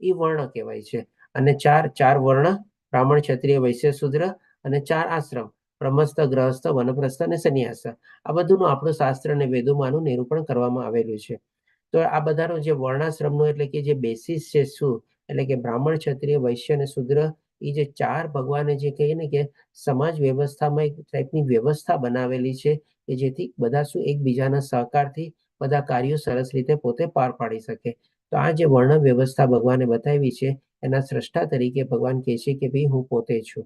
એ વર્ણ કહેવાય છે. અને 4 વર્ણ, બ્રાહ્મણ, ક્ષત્રિય, વૈશ્ય, શૂદ્ર, અને 4 આશ્રમ, બ્રહ્મસ્થ, ગ્રહસ્થ, વનપ્રસ્થ અને સંન્યાસ. આ બધુંનું આપણું શાસ્ત્ર અને વેદોમાંનું નિરૂપણ કરવામાં આવેલું છે. તો આ બધાનો જે વર્ણાશ્રમનો એટલે કે જે બેસિસ છે શું? એટલે કે બ્રાહ્મણ, ક્ષત્રિય, વૈશ્ય અને શૂદ્ર, એ જે 4 ભગવાને જે કહીએ ને કે સમાજ વ્યવસ્થામાં એક ટાઈપની વ્યવસ્થા બનાવેલી છે કે જેથી બધા શું એકબીજાના સહકારથી બધા કાર્યો સરસ રીતે પોતે પાર પાડી શકે. તો આ જે વર્ણ વ્યવસ્થા ભગવાને બતાવી છે, એના સ્રષ્ટા તરીકે ભગવાન કહે છે કે ભાઈ હું પોતે છું.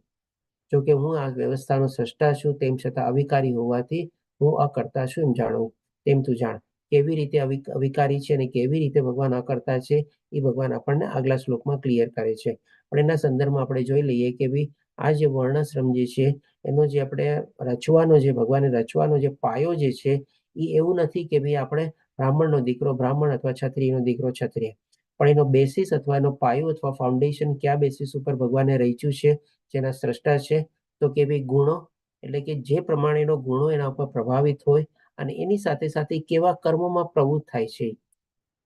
જો કે હું આ વ્યવસ્થાનો સ્રષ્ટા છું, તેમ છતાં અવિકારી હોવાથી હું અકર્તા છું એમ જાણવું. તેમ તું જાણ. કેવી રીતે અવિકારી છે અને કેવી રીતે ભગવાન અકર્તા છે, એ ભગવાન આપણને આગલા શ્લોકમાં ક્લિયર કરે છે. પણ એના સંદર્ભમાં આપણે જોઈ લઈએ કે ભાઈ આ જે વર્ણાશ્રમ જે છે એનો જે આપણે રચવાનો જે ભગવાને રચવાનો જે પાયો જે છે, એ એવું નથી કે ભાઈ આપણે બ્રાહ્મણનો દીકરો બ્રાહ્મણ અથવા ક્ષત્રિયનો દીકરો ક્ષત્રિય, પણ એનો બેસિસ અથવા એનો પાયો અથવા ફાઉન્ડેશન કયા બેસિસ ઉપર ભગવાને રચ્યું છે, જેના સ્રષ્ટા છે? તો કે ભાઈ ગુણો, એટલે કે જે પ્રમાણેનો ગુણો એના ઉપર પ્રભાવિત હોય અને એની સાથે સાથે કેવા કર્મોમાં પ્રવૃત્ત થાય છે.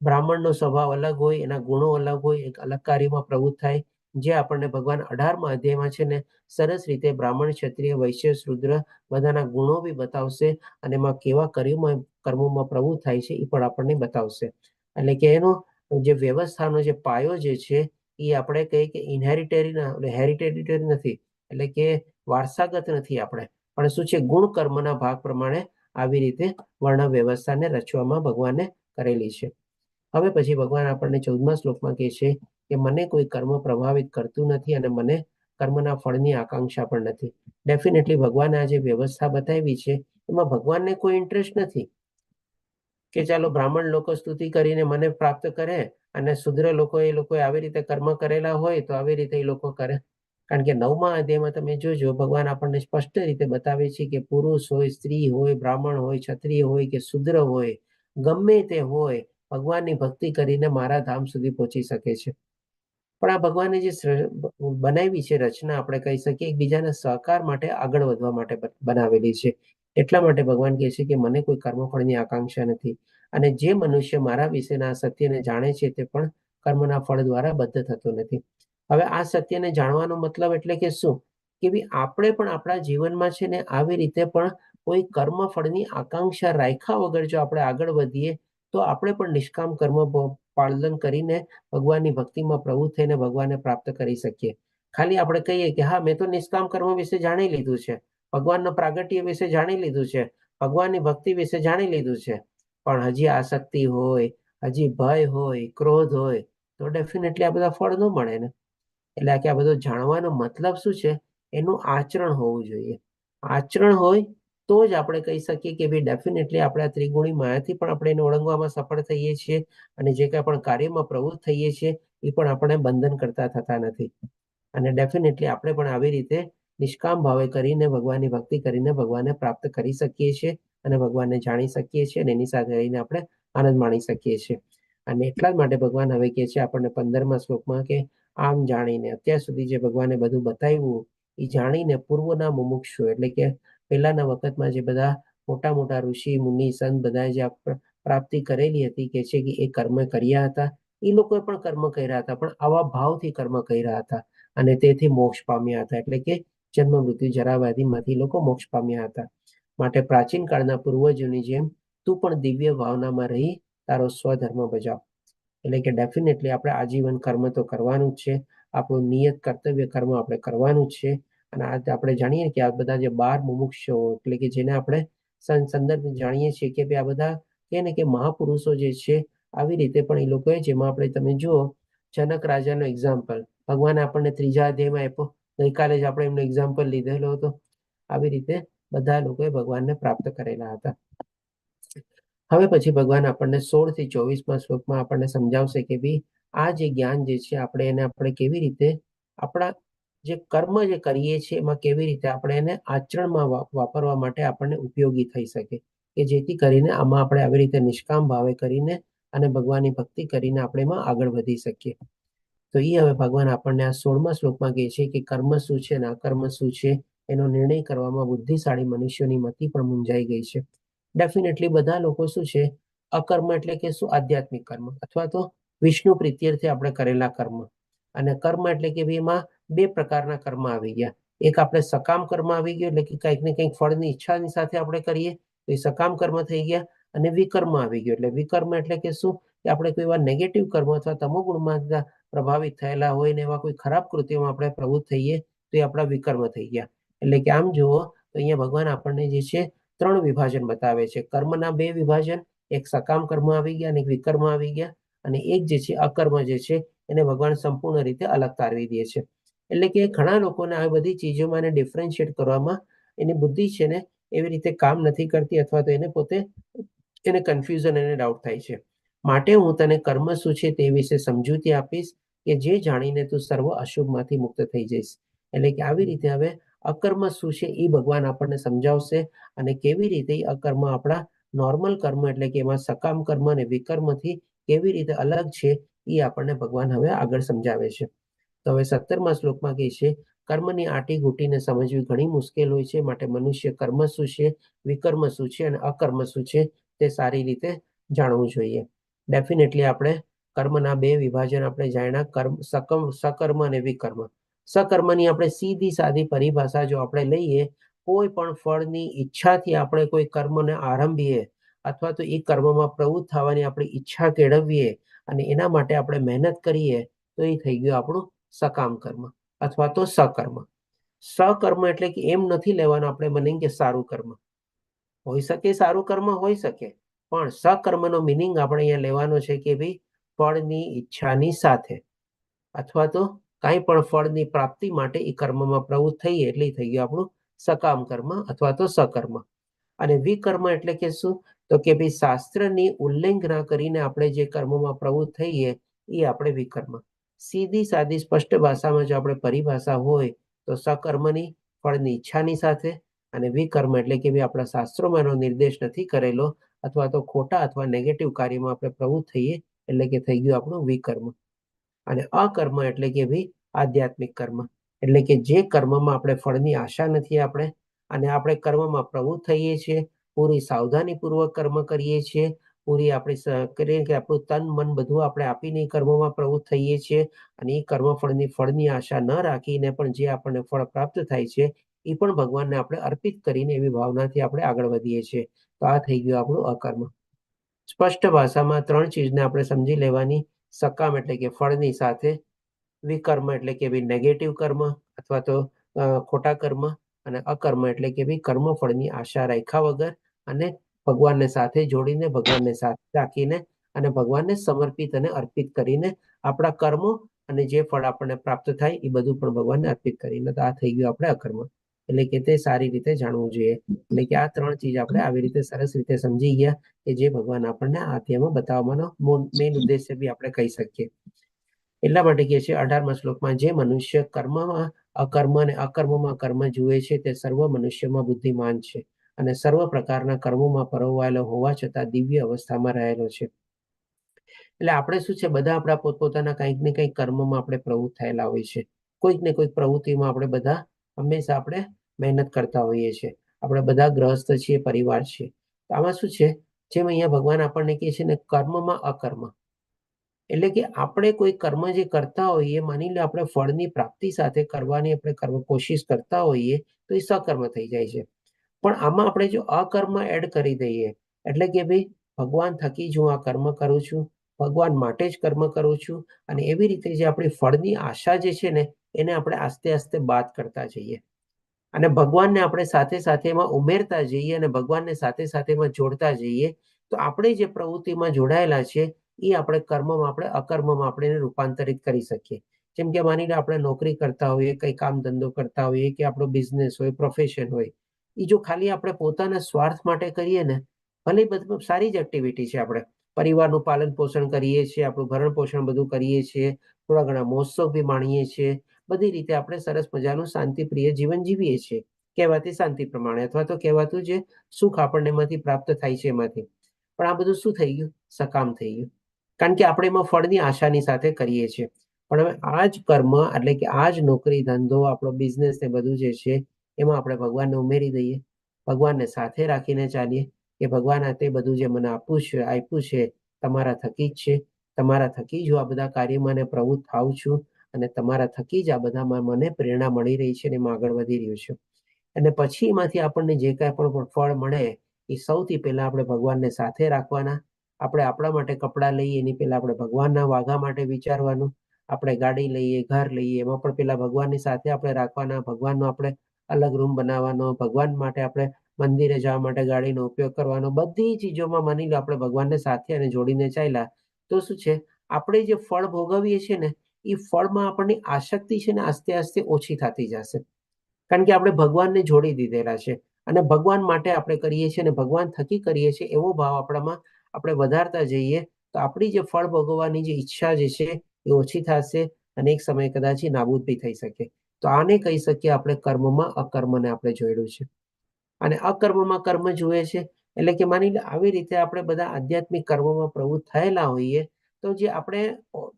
બ્રાહ્મણનો સ્વભાવ અલગ હોય, એના ગુણો અલગ હોય, એક અલગ કાર્યમાં પ્રવૃત્ત થાય, જે આપણને ભગવાન 18મા અધ્યાયમાં છે ને સરસ રીતે બ્રાહ્મણ, ક્ષત્રિય, વૈશ્ય, શૂદ્ર બધાના ગુણો બી બતાવશે અને એમાં કેવા કર્મોમાં પ્રવૃત્ત થાય છે એ પણ આપણને બતાવશે. એટલે કે એનો જે વ્યવસ્થાનો જે પાયો જે છે એ આપણે કહીએ કે હેરિટેરી નથી, એટલે કે વારસાગત નથી આપણે, પણ શું છે ગુણ કર્મના ભાગ પ્રમાણે આવી રીતે વર્ણ વ્યવસ્થાને રચવામાં ભગવાને કરેલી છે. હવે પછી ભગવાન આપણને 14મા શ્લોકમાં કહે છે કે મને કોઈ કર્મ પ્રભાવિત કરતું નથી અને મને કર્મના ફળની આકાંક્ષા પણ નથી. ડેફિનેટલી ભગવાને આ જે વ્યવસ્થા બતાવી છે એમાં ભગવાનને કોઈ ઇન્ટરેસ્ટ નથી કે ચાલો બ્રાહ્મણ લોકો સ્તુતિ કરીને મને પ્રાપ્ત કરે અને શુદ્ર લોકો એ લોકોએ આવી રીતે કર્મ કરેલા હોય તો આવી રીતે એ લોકો કરે. કારણ કે 9મા અધ્યાયમાં તમે જોજો ભગવાન આપણને સ્પષ્ટ રીતે બતાવે છે કે પુરુષ હોય, સ્ત્રી હોય, બ્રાહ્મણ હોય, ક્ષત્રિય હોય કે શુદ્ર હોય, ગમે તે હોય, ભગવાનની ભક્તિ કરીને મારા ધામ સુધી પહોંચી શકે છે. પણ આ ભગવાને જે બનાવી છે રચના, આપણે કહી શકીએ એકબીજાના સહકાર માટે આગળ વધવા માટે બનાવેલી છે. એટલા માટે ભગવાન કહે છે કે મને કોઈ કર્મફળની આકાંક્ષા નથી, અને જે મનુષ્ય મારા વિશેના સત્યને જાણે છે તે પણ કર્મના ફળ દ્વારા બદ્ધ થતો નથી. હવે આ સત્યને જાણવાનો મતલબ એટલે કે શું? કે ભાઈ આપણે પણ આપણા જીવનમાં છે ને આવી રીતે પણ કોઈ કર્મ ફળની આકાંક્ષા રાખ્યા વગર જો આપણે આગળ વધીએ તો આપણે પણ નિષ્કામ કર્મ પાલન કરીને ભગવાનની ભક્તિમાં પ્રવૃત્ત થઈને ભગવાનને પ્રાપ્ત કરી શકીએ. ખાલી આપણે કહીએ કે હા મેં તો નિષ્કામ કર્મ વિશે જાણી લીધું છે, ભગવાનના પ્રાગટ્ય વિશે જાણી લીધું છે, ભગવાનની ભક્તિ વિશે જાણી લીધું છે, પણ હજી આસક્તિ હોય, હજી ભય હોય, ક્રોધ હોય તો ડેફિનેટલી આ બધા ફળ ન મળે ને. એટલે કે આ બધું જાણવાનો મતલબ શું છે? એનું આચરણ હોવું જોઈએ. આચરણ હોય તો જ આપણે કહી શકીએ કે ભાઈ ડેફિનેટલી આપણે આ ત્રિગુણી માયાથી પણ આપણે એને ઓળંગવામાં સફળ થઈએ છીએ, અને જે કંઈ પણ કાર્યમાં પ્રવૃત્ત થઈએ છીએ એ પણ આપણે બંધન કરતા થતા નથી. અને ડેફિનેટલી આપણે પણ આવી રીતે નિષ્કામ ભાવે કરીને ભગવાનની ભક્તિ કરીને ભગવાનને પ્રાપ્ત કરી શકીએ છીએ અને ભગવાનને જાણી શકીએ છીએ અને એની સાથે રહીને આપણે આનંદ માણી શકીએ છીએ. અને એટલા જ માટે ભગવાન હવે કહે છે આપણને 15મા શ્લોકમાં કે આમ જાણીને, અત્યાર સુધી જે ભગવાને બધું બતાવ્યું એ જાણીને પૂર્વના મુમુક્ષુ, એટલે કે પહેલાના વખતમાં જે બધા મોટા મોટા ઋષિ મુનિ સંત બધાએ જે પ્રાપ્તિ કરેલી હતી કે છે કે એ કર્મ કર્યા હતા, એ લોકોએ પણ કર્મ કર્યા હતા, પણ આવા ભાવથી કર્મ કર્યા હતા અને તેથી મોક્ષ પામ્યા હતા. એટલે કે જન્મ મૃત્યુ જરા વ્યાધિમાંથી લોકો મોક્ષ પામ્યા હતા. માટે પ્રાચીન કાળના પૂર્વજોની જેમ તું પણ દિવ્ય ભાવનામાં રહી તારો સ્વધર્મ બજાવ. એટલે કે ડેફિનેટલી આપણે આજીવન કર્મ તો કરવાનું જ છે, આપણું નિયત કર્તવ્ય કર્મ આપણે કરવાનું જ છે, અને આ આપણે જાણીએ કે આ બધા જે 12 મુમુક્ષો એટલે કે જેને આપણે સંદર્ભ જાણીએ છીએ કે આ બધા કે ને કે મહાપુરુષો જે છે આવી રીતે પણ એ લોકોએ, જેમાં આપણે તમે જુઓ જનક રાજાનો એક્ઝામ્પલ ભગવાને આપણને 3જા અધ્યાયમાં આપ્યો. ગઈકાલે જ આપણે એમનો એક્ઝામ્પલ લીધેલો હતો. આવી રીતે બધા લોકોએ ભગવાનને પ્રાપ્ત કરેલા હતા. હવે પછી ભગવાન આપણને 16 થી 24માં શ્લોકમાં આપણને સમજાવશે કે ભાઈ આ જે જ્ઞાન જે છે આપણે કેવી રીતે આપણા જે કર્મ જે કરીએ છીએ એમાં કેવી રીતે આપણે એને આચરણમાં વાપરવા માટે આપણને ઉપયોગી થઈ શકે, કે જેથી કરીને આમાં આપણે આવી રીતે નિષ્કામ ભાવે કરીને અને ભગવાનની ભક્તિ કરીને આપણે એમાં આગળ વધી શકીએ. તો એ હવે ભગવાન આપણને આ 16મા શ્લોકમાં કહે છે કે કર્મ શું છે અને અકર્મ શું છે એનો નિર્ણય કરવામાં બુદ્ધિશાળી મનુષ્યોની મતિ પણ મૂંઝાઈ ગઈ છે. ડેફિનેટલી બધા લોકો શું છે, અકર્મ એટલે કે શું, આધ્યાત્મિક કર્મ અથવા તો વિષ્ણુ પ્રીત્યર્થે આપણે કરેલા કર્મ, અને કર્મ એટલે કે એમાં 2 પ્રકારના કર્મ આવી ગયા. એક આપણે સકામ કર્મ આવી ગયો એટલે કે કંઈક ને કંઈક ફળની ઈચ્છાની સાથે આપણે કરીએ તો એ સકામ કર્મ થઈ ગયા. અને વિકર્મ આવી ગયો એટલે વિકર્મ એટલે કે શું, કે આપણે કોઈ એવા નેગેટિવ કર્મ અથવા તમોગુણમાં પ્રભાવિત થયેલા હોય ને એવા કોઈ ખરાબ કૃત્યોમાં આપણે પ્રવૃત્ત થઈએ તો એ આપણા વિકર્મ થઈ ગયા. એટલે કે આમ જુઓ તો અહીંયા ભગવાન આપણને જે છે 3 વિભાજન બતાવે છે. કર્મના 2 વિભાજન, એક સકામ કર્મ આવી ગયા અને એક વિકર્મ આવી ગયા, અને એક જે છે અકર્મ જે છે એને ભગવાન સંપૂર્ણ રીતે અલગ તારવી દે છે. એટલે કે ઘણા લોકોને આ બધી ચીજોમાં એને ડિફરન્શિએટ કરવામાં એની બુદ્ધિ છે ને એવી રીતે કામ નથી કરતી, અથવા તો એને પોતે એને કન્ફ્યુઝન અને ડાઉટ થાય છે. માટે હું તને કર્મ શું છે તે વિશે સમજૂતી આપીશ કે જે જાણીને તું સર્વ અશુભમાંથી મુક્ત થઈ જઈશ. એટલે કે આવી રીતે હવે અકર્મ શું છે એ ભગવાન આપણને સમજાવશે, અને કેવી રીતે અકર્મ આપણા નોર્મલ કર્મ એટલે કે એમાં સકામ કર્મ અને વિકર્મથી કેવી રીતે અલગ છે એ આપણને ભગવાન હવે આગળ સમજાવે છે. તો હવે 17મા શ્લોકમાં કહે છે કર્મની આટી ઘૂંટીને સમજવી ઘણી મુશ્કેલ હોય છે, માટે મનુષ્ય કર્મ શું છે, વિકર્મ શું છે અને અકર્મ શું છે તે સારી રીતે જાણવું જોઈએ. ડેફિનેટલી આપણે કર્મના 2 વિભાજન આપણે જાણ્યા, સકર્મ અને વિકર્મ. સકર્મની આપણે સીધી સાદી પરિભાષા જો આપણે લઈએ, કોઈ પણ ફળની ઈચ્છાથી આપણે કોઈ કર્મને આરંભીએ અથવા તો એ કર્મમાં પ્રવૃત્ત થવાની આપણી ઈચ્છા કેળવીએ અને એના માટે આપણે મહેનત કરીએ તો એ થઈ ગયું આપણું સકામ કર્મ અથવા તો સકર્મ. સકર્મ એટલે કે એમ નથી લેવાનું આપણે મને કે સારું કર્મ હોઈ શકે, સારું કર્મ હોઈ શકે, પણ સકર્મનો મિનિંગ આપણે અહીંયા લેવાનો છે કે ભાઈ ફળની ઈચ્છાની સાથે અથવા તો કાંઈ પણ ફળની પ્રાપ્તિ માટે એ કર્મમાં પ્રવૃત્ત થઈએ એટલે થઈ ગયું આપણું સકામ કર્મ અથવા તો સકર્મ. અને વિકર્મ એટલે કે શું, તો કે ભાઈ શાસ્ત્રની ઉલ્લંઘના કરીને આપણે જે કર્મમાં પ્રવૃત્ત થઈએ એ આપણે વિકર્મ. સીધી સાદી સ્પષ્ટ ભાષામાં જો આપણે પરિભાષા હોય તો સકર્મની ફળની ઈચ્છાની સાથે, અને વિકર્મ એટલે કે ભાઈ આપણા શાસ્ત્રોમાં એનો નિર્દેશ નથી કરેલો અથવા તો ખોટા અથવા નેગેટિવ કાર્યમાં આપણે પ્રવૃત્ત થઈએ એટલે કે થઈ ગયું આપણું વિકર્મ. અને અકર્મ એટલે કે ભાઈ આધ્યાત્મિક કર્મ, એટલે કે જે કર્મમાં આપણે ફળની આશા નથી આપણે, અને આપણે કર્મમાં પ્રવૃત્ત થઈએ છીએ, પૂરી સાવધાનીપૂર્વક કર્મ કરીએ છીએ, પૂરી આપણે કરીએ કે આપણું તન મન બધું આપણે આપીને કર્મમાં પ્રવૃત્ત થઈએ છીએ, અને એ ફળની આશા ન રાખીને પણ જે આપણને ફળ પ્રાપ્ત થાય છે એ પણ ભગવાનને આપણે અર્પિત કરીને એવી ભાવનાથી આપણે આગળ વધીએ છીએ. તો આ થઈ ગયું આપણું અકર્મ. સ્પષ્ટ ભાષામાં 3 ચીજને આપણે સમજી લેવાની. સકામ એટલે કે ફળની સાથે, વિકર્મ એટલે કે ભાઈ નેગેટિવ કર્મ અથવા તો ખોટા કર્મ, અને અકર્મ એટલે કે ભાઈ કર્મ ફળની આશા રાખ્યા વગર અને ભગવાનને સાથે જોડીને, ભગવાનને સાથે રાખીને અને ભગવાનને સમર્પિત અને અર્પિત કરીને આપણા કર્મો અને જે ફળ આપણને પ્રાપ્ત થાય એ બધું પણ ભગવાનને અર્પિત કરીને. તો આ થઈ ગયું આપણે અકર્મ. એટલે કે તે સારી રીતે જાણવું જોઈએ. એટલે કે આ 3 ચીજ આપણે આવી રીતે સરસ રીતે સમજી ગયા કે જે ભગવાન આપણને આ અધ્યાયમાં બતાવવાનો મેઇન ઉદ્દેશ્ય બી આપણે કહી શકીએ. એટલા માટે કહે છે 18મા શ્લોકમાં, જે મનુષ્ય કર્મમાં અકર્મ અને અકર્મમાં કર્મ જુએ છે તે સર્વ મનુષ્યમાં બુદ્ધિમાન છે અને સર્વ પ્રકારના કર્મોમાં પરોવાયેલો હોવા છતાં દિવ્ય અવસ્થામાં રહેલો છે. એટલે આપણે શું છે, બધા આપણા પોતપોતાના કંઈક ને કંઈક કર્મમાં આપણે પ્રવૃત્ત થયેલા હોય છે. કોઈક ને કોઈક પ્રવૃત્તિમાં આપણે બધા હંમેશા આપણે મહેનત કરતા હોઈએ છીએ. આપણે બધા ગ્રહસ્થ છીએ, પરિવાર છીએ. તો આમાં શું છે, જેમ અહીંયા ભગવાન આપણને કહે છે ને કર્મમાં અકર્મ, એટલે કે આપણે કોઈ કર્મ જે કરતા હોઈએ, માની લો આપણે ફળની પ્રાપ્તિ સાથે કરવાની આપણે કોશિશ કરતા હોઈએ તો એ સકર્મ થઈ જાય છે. પણ આમાં આપણે જો અકર્મ એડ કરી દઈએ એટલે કે ભાઈ ભગવાન થકી જ હું આ કર્મ કરું છું, ભગવાન માટે જ કર્મ કરું છું, અને એવી રીતે જે આપણી ફળની આશા જે છે ને એને આપણે આસ્તે આસ્તે બાદ કરતા જઈએ. અને ભગવાનને આપણે સાથે સાથે એમાં ઉમેરતા જઈએ અને ભગવાનને સાથે સાથે એમાં જોડતા જઈએ, તો આપણે જે પ્રવૃત્તિમાં જોડાયેલા છે એ આપણે કર્મમાં, આપણે અકર્મમાં આપણે એને રૂપાંતરિત કરી શકીએ. જેમ કે માની લો આપણે નોકરી કરતા હોઈએ, કઈ કામ ધંધો કરતા હોઈએ, કે આપણો બિઝનેસ હોય, પ્રોફેશન હોય, એ જો ખાલી આપણે પોતાના સ્વાર્થ માટે કરીએ ને, ભલે બધું સારી જ એક્ટિવિટી છે, આપણે પરિવારનું પાલન પોષણ કરીએ છીએ, આપણું ભરણ પોષણ બધું કરીએ છીએ, થોડા ઘણા મહોત્સવ બી માણીએ છીએ, બધી રીતે આપણે સરસ મજાનું શાંતિપ્રિય જીવન જીવીએ છીએ, કહેવાતી શાંતિ પ્રમાણે, અથવા તો કહેવાતું જે સુખ આપણને એમાંથી પ્રાપ્ત થાય છે એમાંથી. પણ આ બધું શું થઈ ગયું? સકામ થઈ ગયું, કારણ કે આપણે એમાં ફળની આશાની સાથે કરીએ છીએ. પણ હવે આ જ કર્મ, એટલે કે આ જ નોકરી ધંધો, આપણો બિઝનેસ ને બધું જે છે, એમાં આપણે ભગવાનને ઉમેરી દઈએ, ભગવાનને સાથે રાખીને ચાલીએ કે ભગવાન આ તે બધું જે મને આપ્યું છે તમારા થકી જ છે, તમારા થકી જ આ બધા કાર્યમાં ને પ્રવૃત્ત થાઉં છું, અને તમારા થકી જ આ બધામાં મને પ્રેરણા મળી રહી છે અને એમાં આગળ વધી રહ્યું છે. અને પછી એમાંથી આપણને જે કાંઈ પણ ફળ મળે એ સૌથી પહેલા આપણે ભગવાનને સાથે રાખવાના. આપણે આપણા માટે કપડાં લઈએ એની પહેલા આપણે ભગવાનના વાઘા માટે વિચારવાનું. આપણે ગાડી લઈએ, ઘર લઈએ, એમાં પણ પેલા ભગવાનની સાથે આપણે રાખવાના. ભગવાનનો આપણે અલગ રૂમ બનાવવાનો, ભગવાન માટે આપણે મંદિરે જવા માટે ગાડીનો ઉપયોગ કરવાનો. બધી ચીજોમાં માની લો આપણે ભગવાનને સાથે અને જોડીને ચાલ્યા, તો શું છે, આપણે જે ફળ ભોગવીએ છીએ ને, એ ફળમાં આપણની આસક્તિ છે ને આસ્તે આસ્તે ઓછી થતી જશે, કારણ કે આપણે ભગવાનને જોડી દીધેલા છે અને ભગવાન માટે આપણે કરીએ છીએ અને ભગવાન થકી કરીએ છીએ, એવો ભાવ આપણામાં આપણે વધારતા જઈએ, તો આપણી જે ફળ ભોગવવાની જે ઈચ્છા જે છે એ ઓછી થશે અને એક સમય કદાચ એ નાબૂદ બી થઈ શકે. તો આને કહી શકીએ આપણે કર્મમાં અકર્મને આપણે જોયેલું છે. અને અકર્મમાં કર્મ જુએ છે, એટલે કે માની લો આવી રીતે આપણે બધા આધ્યાત્મિક કર્મોમાં પ્રવૃત્ત થયેલા હોઈએ, તો જે આપણે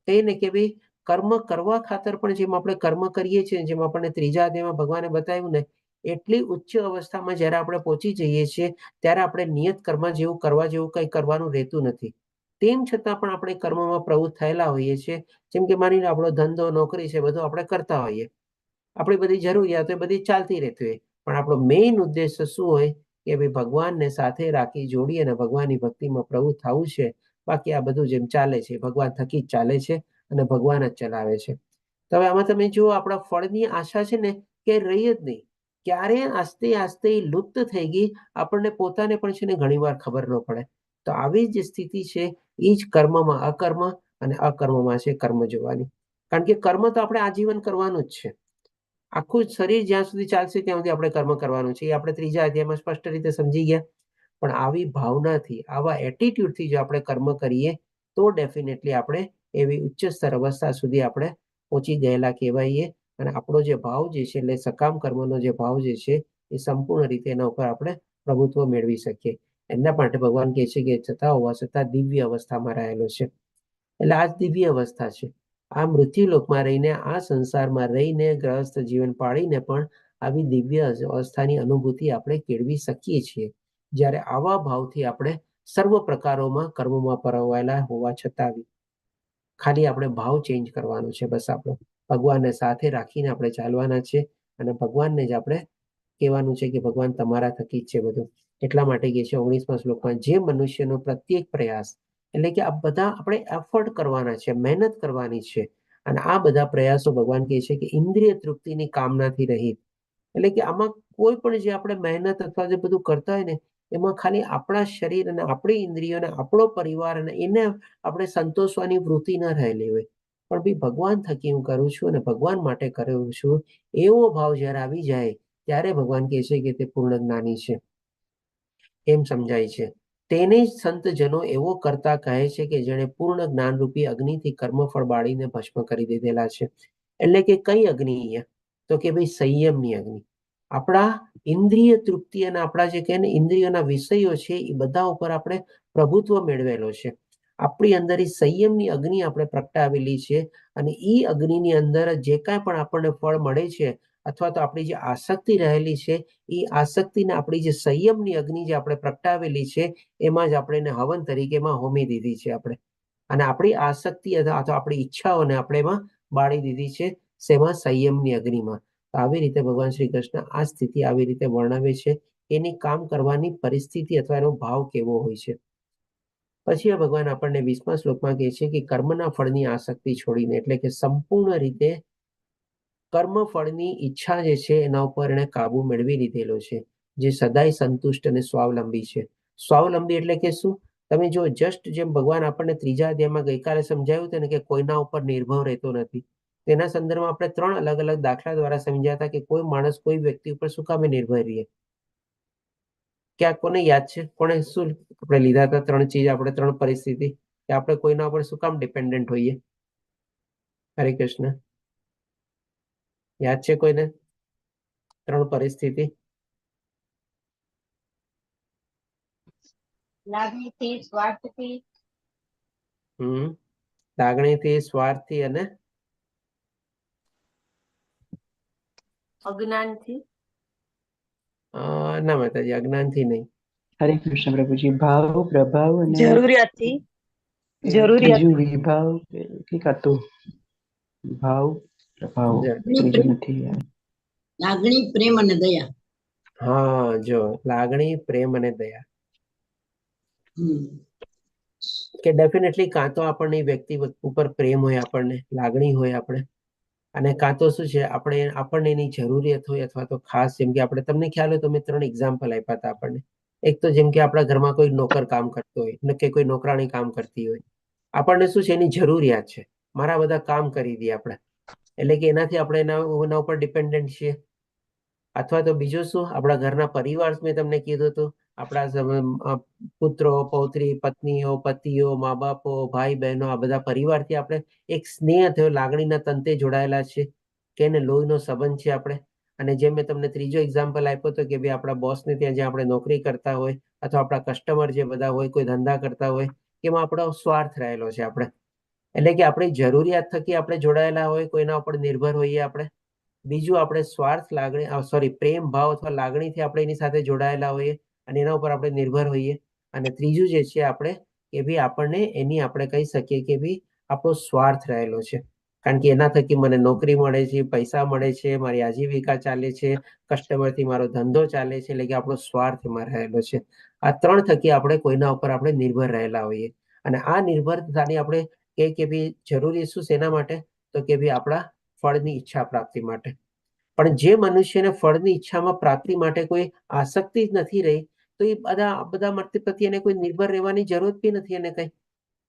કહીએ કે ભાઈ કર્મ કરવા ખાતર પણ જેમ આપણે કર્મ કરીએ છીએ, જેમ આપણને ત્રીજા અધ્યાયમાં ભગવાને બતાવ્યું ને, એટલી ઉચ્ચ અવસ્થામાં જ્યારે આપણે પહોંચી જઈએ છીએ, ત્યારે આપણે નિયત કર્મ જેવું કરવા જેવું કંઈ કરવાનું રહેતું નથી. તેમ છતાં પણ આપણે કર્મમાં પ્રવૃત્ત થયેલા હોઈએ છીએ. જેમ કે માની લો આપણો ધંધો, નોકરી છે, બધું આપણે કરતા હોઈએ, આપણી બધી જરૂરિયાતો બધી ચાલતી રહેતી હોય, પણ આપણો મેઇન ઉદ્દેશ્ય શું હોય કે ભાઈ ભગવાનને સાથે રાખી જોડી અને ભગવાનની ભક્તિમાં પ્રવૃત્ત થવું છે. બાકી આ બધું જેમ ચાલે છે ભગવાન થકી જ ચાલે છે અને ભગવાન જ ચલાવે છે. તો હવે આમાં તમે જુઓ, આપણા ફળની આશા છે ને કે રહી જ નહીં, ક્યારે આસ્તે આસ્તે લુપ્ત થઈ ગઈ, આપણને પોતાને પણ છે ને ઘણી વાર ખબર ન પડે. તો આવી જ સ્થિતિ છે, એ જ કર્મમાં અકર્મ અને અકર્મમાં છે કર્મ જોવાની. કારણ કે કર્મ તો આપણે આજીવન કરવાનું જ છે, આખું શરીર જ્યાં સુધી ચાલશે ત્યાં સુધી આપણે કર્મ કરવાનું છે, એ આપણે ત્રીજા અધ્યાયમાં સ્પષ્ટ રીતે સમજી ગયા. પણ આવી ભાવનાથી, આવા એટીટ્યુડથી જો આપણે કર્મ કરીએ, તો ડેફિનેટલી આપણે એવી ઉચ્ચ સ્તર અવસ્થા સુધી આપણે પહોંચી ગયેલા કહેવાઈએ, અને આપણો જે ભાવ જે છે, એટલે સકામ કર્મનો જે ભાવ જે છે, એ સંપૂર્ણ રીતે એના ઉપર આપણે પ્રભુત્વ મેળવી શકીએ. એના માટે ભગવાન કહે છે કે છતાં હોવા છતાં દિવ્ય અવસ્થામાં રહેલો છે. એટલે આ જ દિવ્ય અવસ્થા છે. આ મૃત્યુલોકમાં રહીને, આ સંસારમાં રહીને, ગ્રહસ્થ જીવન પાડીને પણ આવી દિવ્ય અવસ્થાની અનુભૂતિ આપણે કેળવી શકીએ છીએ, જ્યારે આવા ભાવથી આપણે સર્વ પ્રકારોમાં કર્મમાં પરોવાયેલા હોવા છતાં ખાલી આપણે ભાવ ચેન્જ કરવાનો છે. બસ આપણો ભગવાનને સાથે રાખીને આપણે ચાલવાના છે, અને ભગવાનને જ આપણે કહેવાનું છે કે ભગવાન તમારા થકી જ છે બધું. એટલા માટે કહે છે 19મા શ્લોકમાં, જે મનુષ્યનો પ્રત્યેક પ્રયાસ, એટલે કે આ બધા આપણે એફર્ટ કરવાના છે, મહેનત કરવાની છે, અને આ બધા પ્રયાસો ભગવાન કહે છે કે ઇન્દ્રિય તૃપ્તિની કામનાથી રહિત, એટલે કે આમાં કોઈ પણ જે આપણે મહેનત અથવા જે બધું કરતા હોય ને, એમાં ખાલી આપણા શરીર અને આપણી ઇન્દ્રિયોને, આપણો પરિવાર અને એને આપણે સંતોષવાની વૃત્તિ ન રહેલી હોય, પણ બી ભગવાન થકી હું કરું છું અને ભગવાન માટે કરું છું, એવો ભાવ જ્યારે આવી જાય, ત્યારે ભગવાન કહે છે કે તે પૂર્ણ જ્ઞાની છે, એમ સમજાય છે. તેને જ સંતજનો એવો કરતા કહે છે કે જેણે પૂર્ણ જ્ઞાનરૂપી અગ્નિથી કર્મફળ બાળીને ભસ્મ કરી દીધેલા છે. એટલે કે કઈ અગ્નિ? તો કે ભાઈ સંયમની અગ્નિ. આપણા ઇન્દ્રિય તૃપ્તિ અને આપણા જે કહે ને ઇન્દ્રિયોના વિષયો છે, એ બધા ઉપર આપણે પ્રભુત્વ મેળવેલો છે. આપણી અંદર એ સંયમની અગ્નિ આપણે પ્રગટાવેલી છે, અને એ અગ્નિની અંદર જે કાંઈ પણ આપણને ફળ મળે છે, અથવા તો આપણી જે આસક્તિ રહેલી છે, એ આસક્તિને આપણી જે સંયમની અગ્નિ જે આપણે પ્રગટાવેલી છે, એમાં જ આપણે એને હવન તરીકેમાં હોમી દીધી છે આપણે, અને આપણી આસક્તિ અથવા આપણી ઈચ્છાઓને આપણે એમાં બાળી દીધી છે, શેમાં? સંયમની અગ્નિમાં. આવી રીતે ભગવાન શ્રી કૃષ્ણ આ સ્થિતિ આવી રીતે વર્ણવે છે, એની કામ કરવાની પરિસ્થિતિ અથવા એનો ભાવ કેવો હોય છે. પછી ભગવાન આપણને 20મા શ્લોકમાં કહે છે કે કર્મના ફળની આસક્તિ છોડીને, એટલે કે સંપૂર્ણ રીતે કર્મફળની ઈચ્છા જે છે એના ઉપર એને કાબુ મેળવી લીધેલો છે, જે સદાય સંતુષ્ટ અને સ્વાવલંબી છે. સ્વાવલંબી એટલે કે શું? તમે જો જસ્ટ જેમ ભગવાન આપણને ત્રીજા અધ્યાયમાં ગઈકાલે સમજાવ્યું હતું ને કે કોઈના ઉપર નિર્ભર રહેતો નથી, તેના સંદર્ભમાં આપણે 3 અલગ અલગ દાખલા દ્વારા સમજ્યા હતા કે કોઈ માણસ કોઈ વ્યક્તિ ઉપર શું કામે નિર્ભર રહીએ. ક્યાં કોને યાદ છે? કોને શું આપણે લીધા હતા? 3 ચીજ, આપણે 3 પરિસ્થિતિ કે આપણે કોઈના ઉપર શું કામ ડિપેન્ડન્ટ હોઈએ? હરે કૃષ્ણ, યાદ છે કોઈને? 3 પરિસ્થિતિ. લાગણીથી, સ્વાર્થથી, લાગણીથી, સ્વાર્થથી અને અજ્ઞાનથી. ના માતાજી, અજ્ઞાનથી નહીં. હરે કૃષ્ણ પ્રભુજી. ભાવ, પ્રભાવ અને જરૂરિયાતથી. ત્રીજું વિભાવ કંઈક હતું. ભાવ, પ્રભાવ, ત્રીજું નથી યાદ. લાગણી, પ્રેમ અને દયા. હા, જો લાગણી, પ્રેમ અને દયા કે ડેફિનેટલી કાં તો આપણને વ્યક્તિ ઉપર પ્રેમ હોય, આપણને લાગણી હોય આપણે, અને કાં તો શું છે આપણને એની જરૂરિયાત હોય, અથવા તો ખાસ જેમ કે આપણે, તમને ખ્યાલ હોય તો મેં 3 એક્ઝામ્પલ આપ્યા હતા આપણને. એક તો જેમ કે આપણા ઘરમાં કોઈ નોકર કામ કરતો હોય કે કોઈ નોકરાણી કામ કરતી હોય, આપણને શું છે એની જરૂરિયાત છે, મારા બધા કામ કરી દે આપણે, એટલે કે એનાથી આપણે એના ઉપર ડિપેન્ડન્ટ છીએ. અથવા તો બીજું શું, આપણા ઘરના પરિવાર, મેં તમને કીધું હતું, આપણા પુત્રો, પૌત્રી, પત્નીઓ, પતિઓ, મા બાપો, ભાઈ બહેનો, આ બધા પરિવારથી આપણે એક સ્નેહ થયો, લાગણીના તંતે જોડાયેલા છે કે એને લોહીનો સંબંધ છે આપણે. અને જેમ મેં તમને ત્રીજો એક્ઝામ્પલ આપ્યો હતો કે ભાઈ આપણા બોસને ત્યાં જે આપણે નોકરી કરતા હોય, અથવા આપણા કસ્ટમર જે બધા હોય, કોઈ ધંધા કરતા હોય, એમાં આપણો સ્વાર્થ રહેલો છે આપણે, એટલે કે આપણી જરૂરિયાત થકી આપણે જોડાયેલા હોય, કોઈના ઉપર નિર્ભર હોઈએ આપણે. બીજું, આપણે સ્વાર્થ, લાગણી, પ્રેમ ભાવ અથવા લાગણીથી આપણે એની સાથે જોડાયેલા હોઈએ અને એના ઉપર આપણે નિર્ભર હોઈએ. અને ત્રીજું જે છે આપણે કે ભાઈ આપણને એની આપણે કહી શકીએ કે ભાઈ આપણો સ્વાર્થ રહેલો છે, કારણ કે એના થકી મને નોકરી મળે છે, પૈસા મળે છે, મારી આજીવિકા ચાલે છે, કસ્ટમરથી મારો ધંધો ચાલે છે, એટલે કે આપણો સ્વાર્થ એમાં રહેલો છે. આ 3 થકી આપણે કોઈના ઉપર આપણે નિર્ભર રહેલા હોઈએ. અને આ નિર્ભરતાની આપણે કે ભાઈ જરૂરી શું છે એના માટે, તો કે ભાઈ આપણા ફળની ઈચ્છા પ્રાપ્તિ માટે. પણ જે મનુષ્યને ફળની ઈચ્છામાં પ્રાપ્તિ માટે કોઈ આસક્તિ જ નથી રહી, તો એ બધા પ્રત્યે એને કોઈ નિર્ભર રહેવાની જરૂરત બી નથી એને કઈ.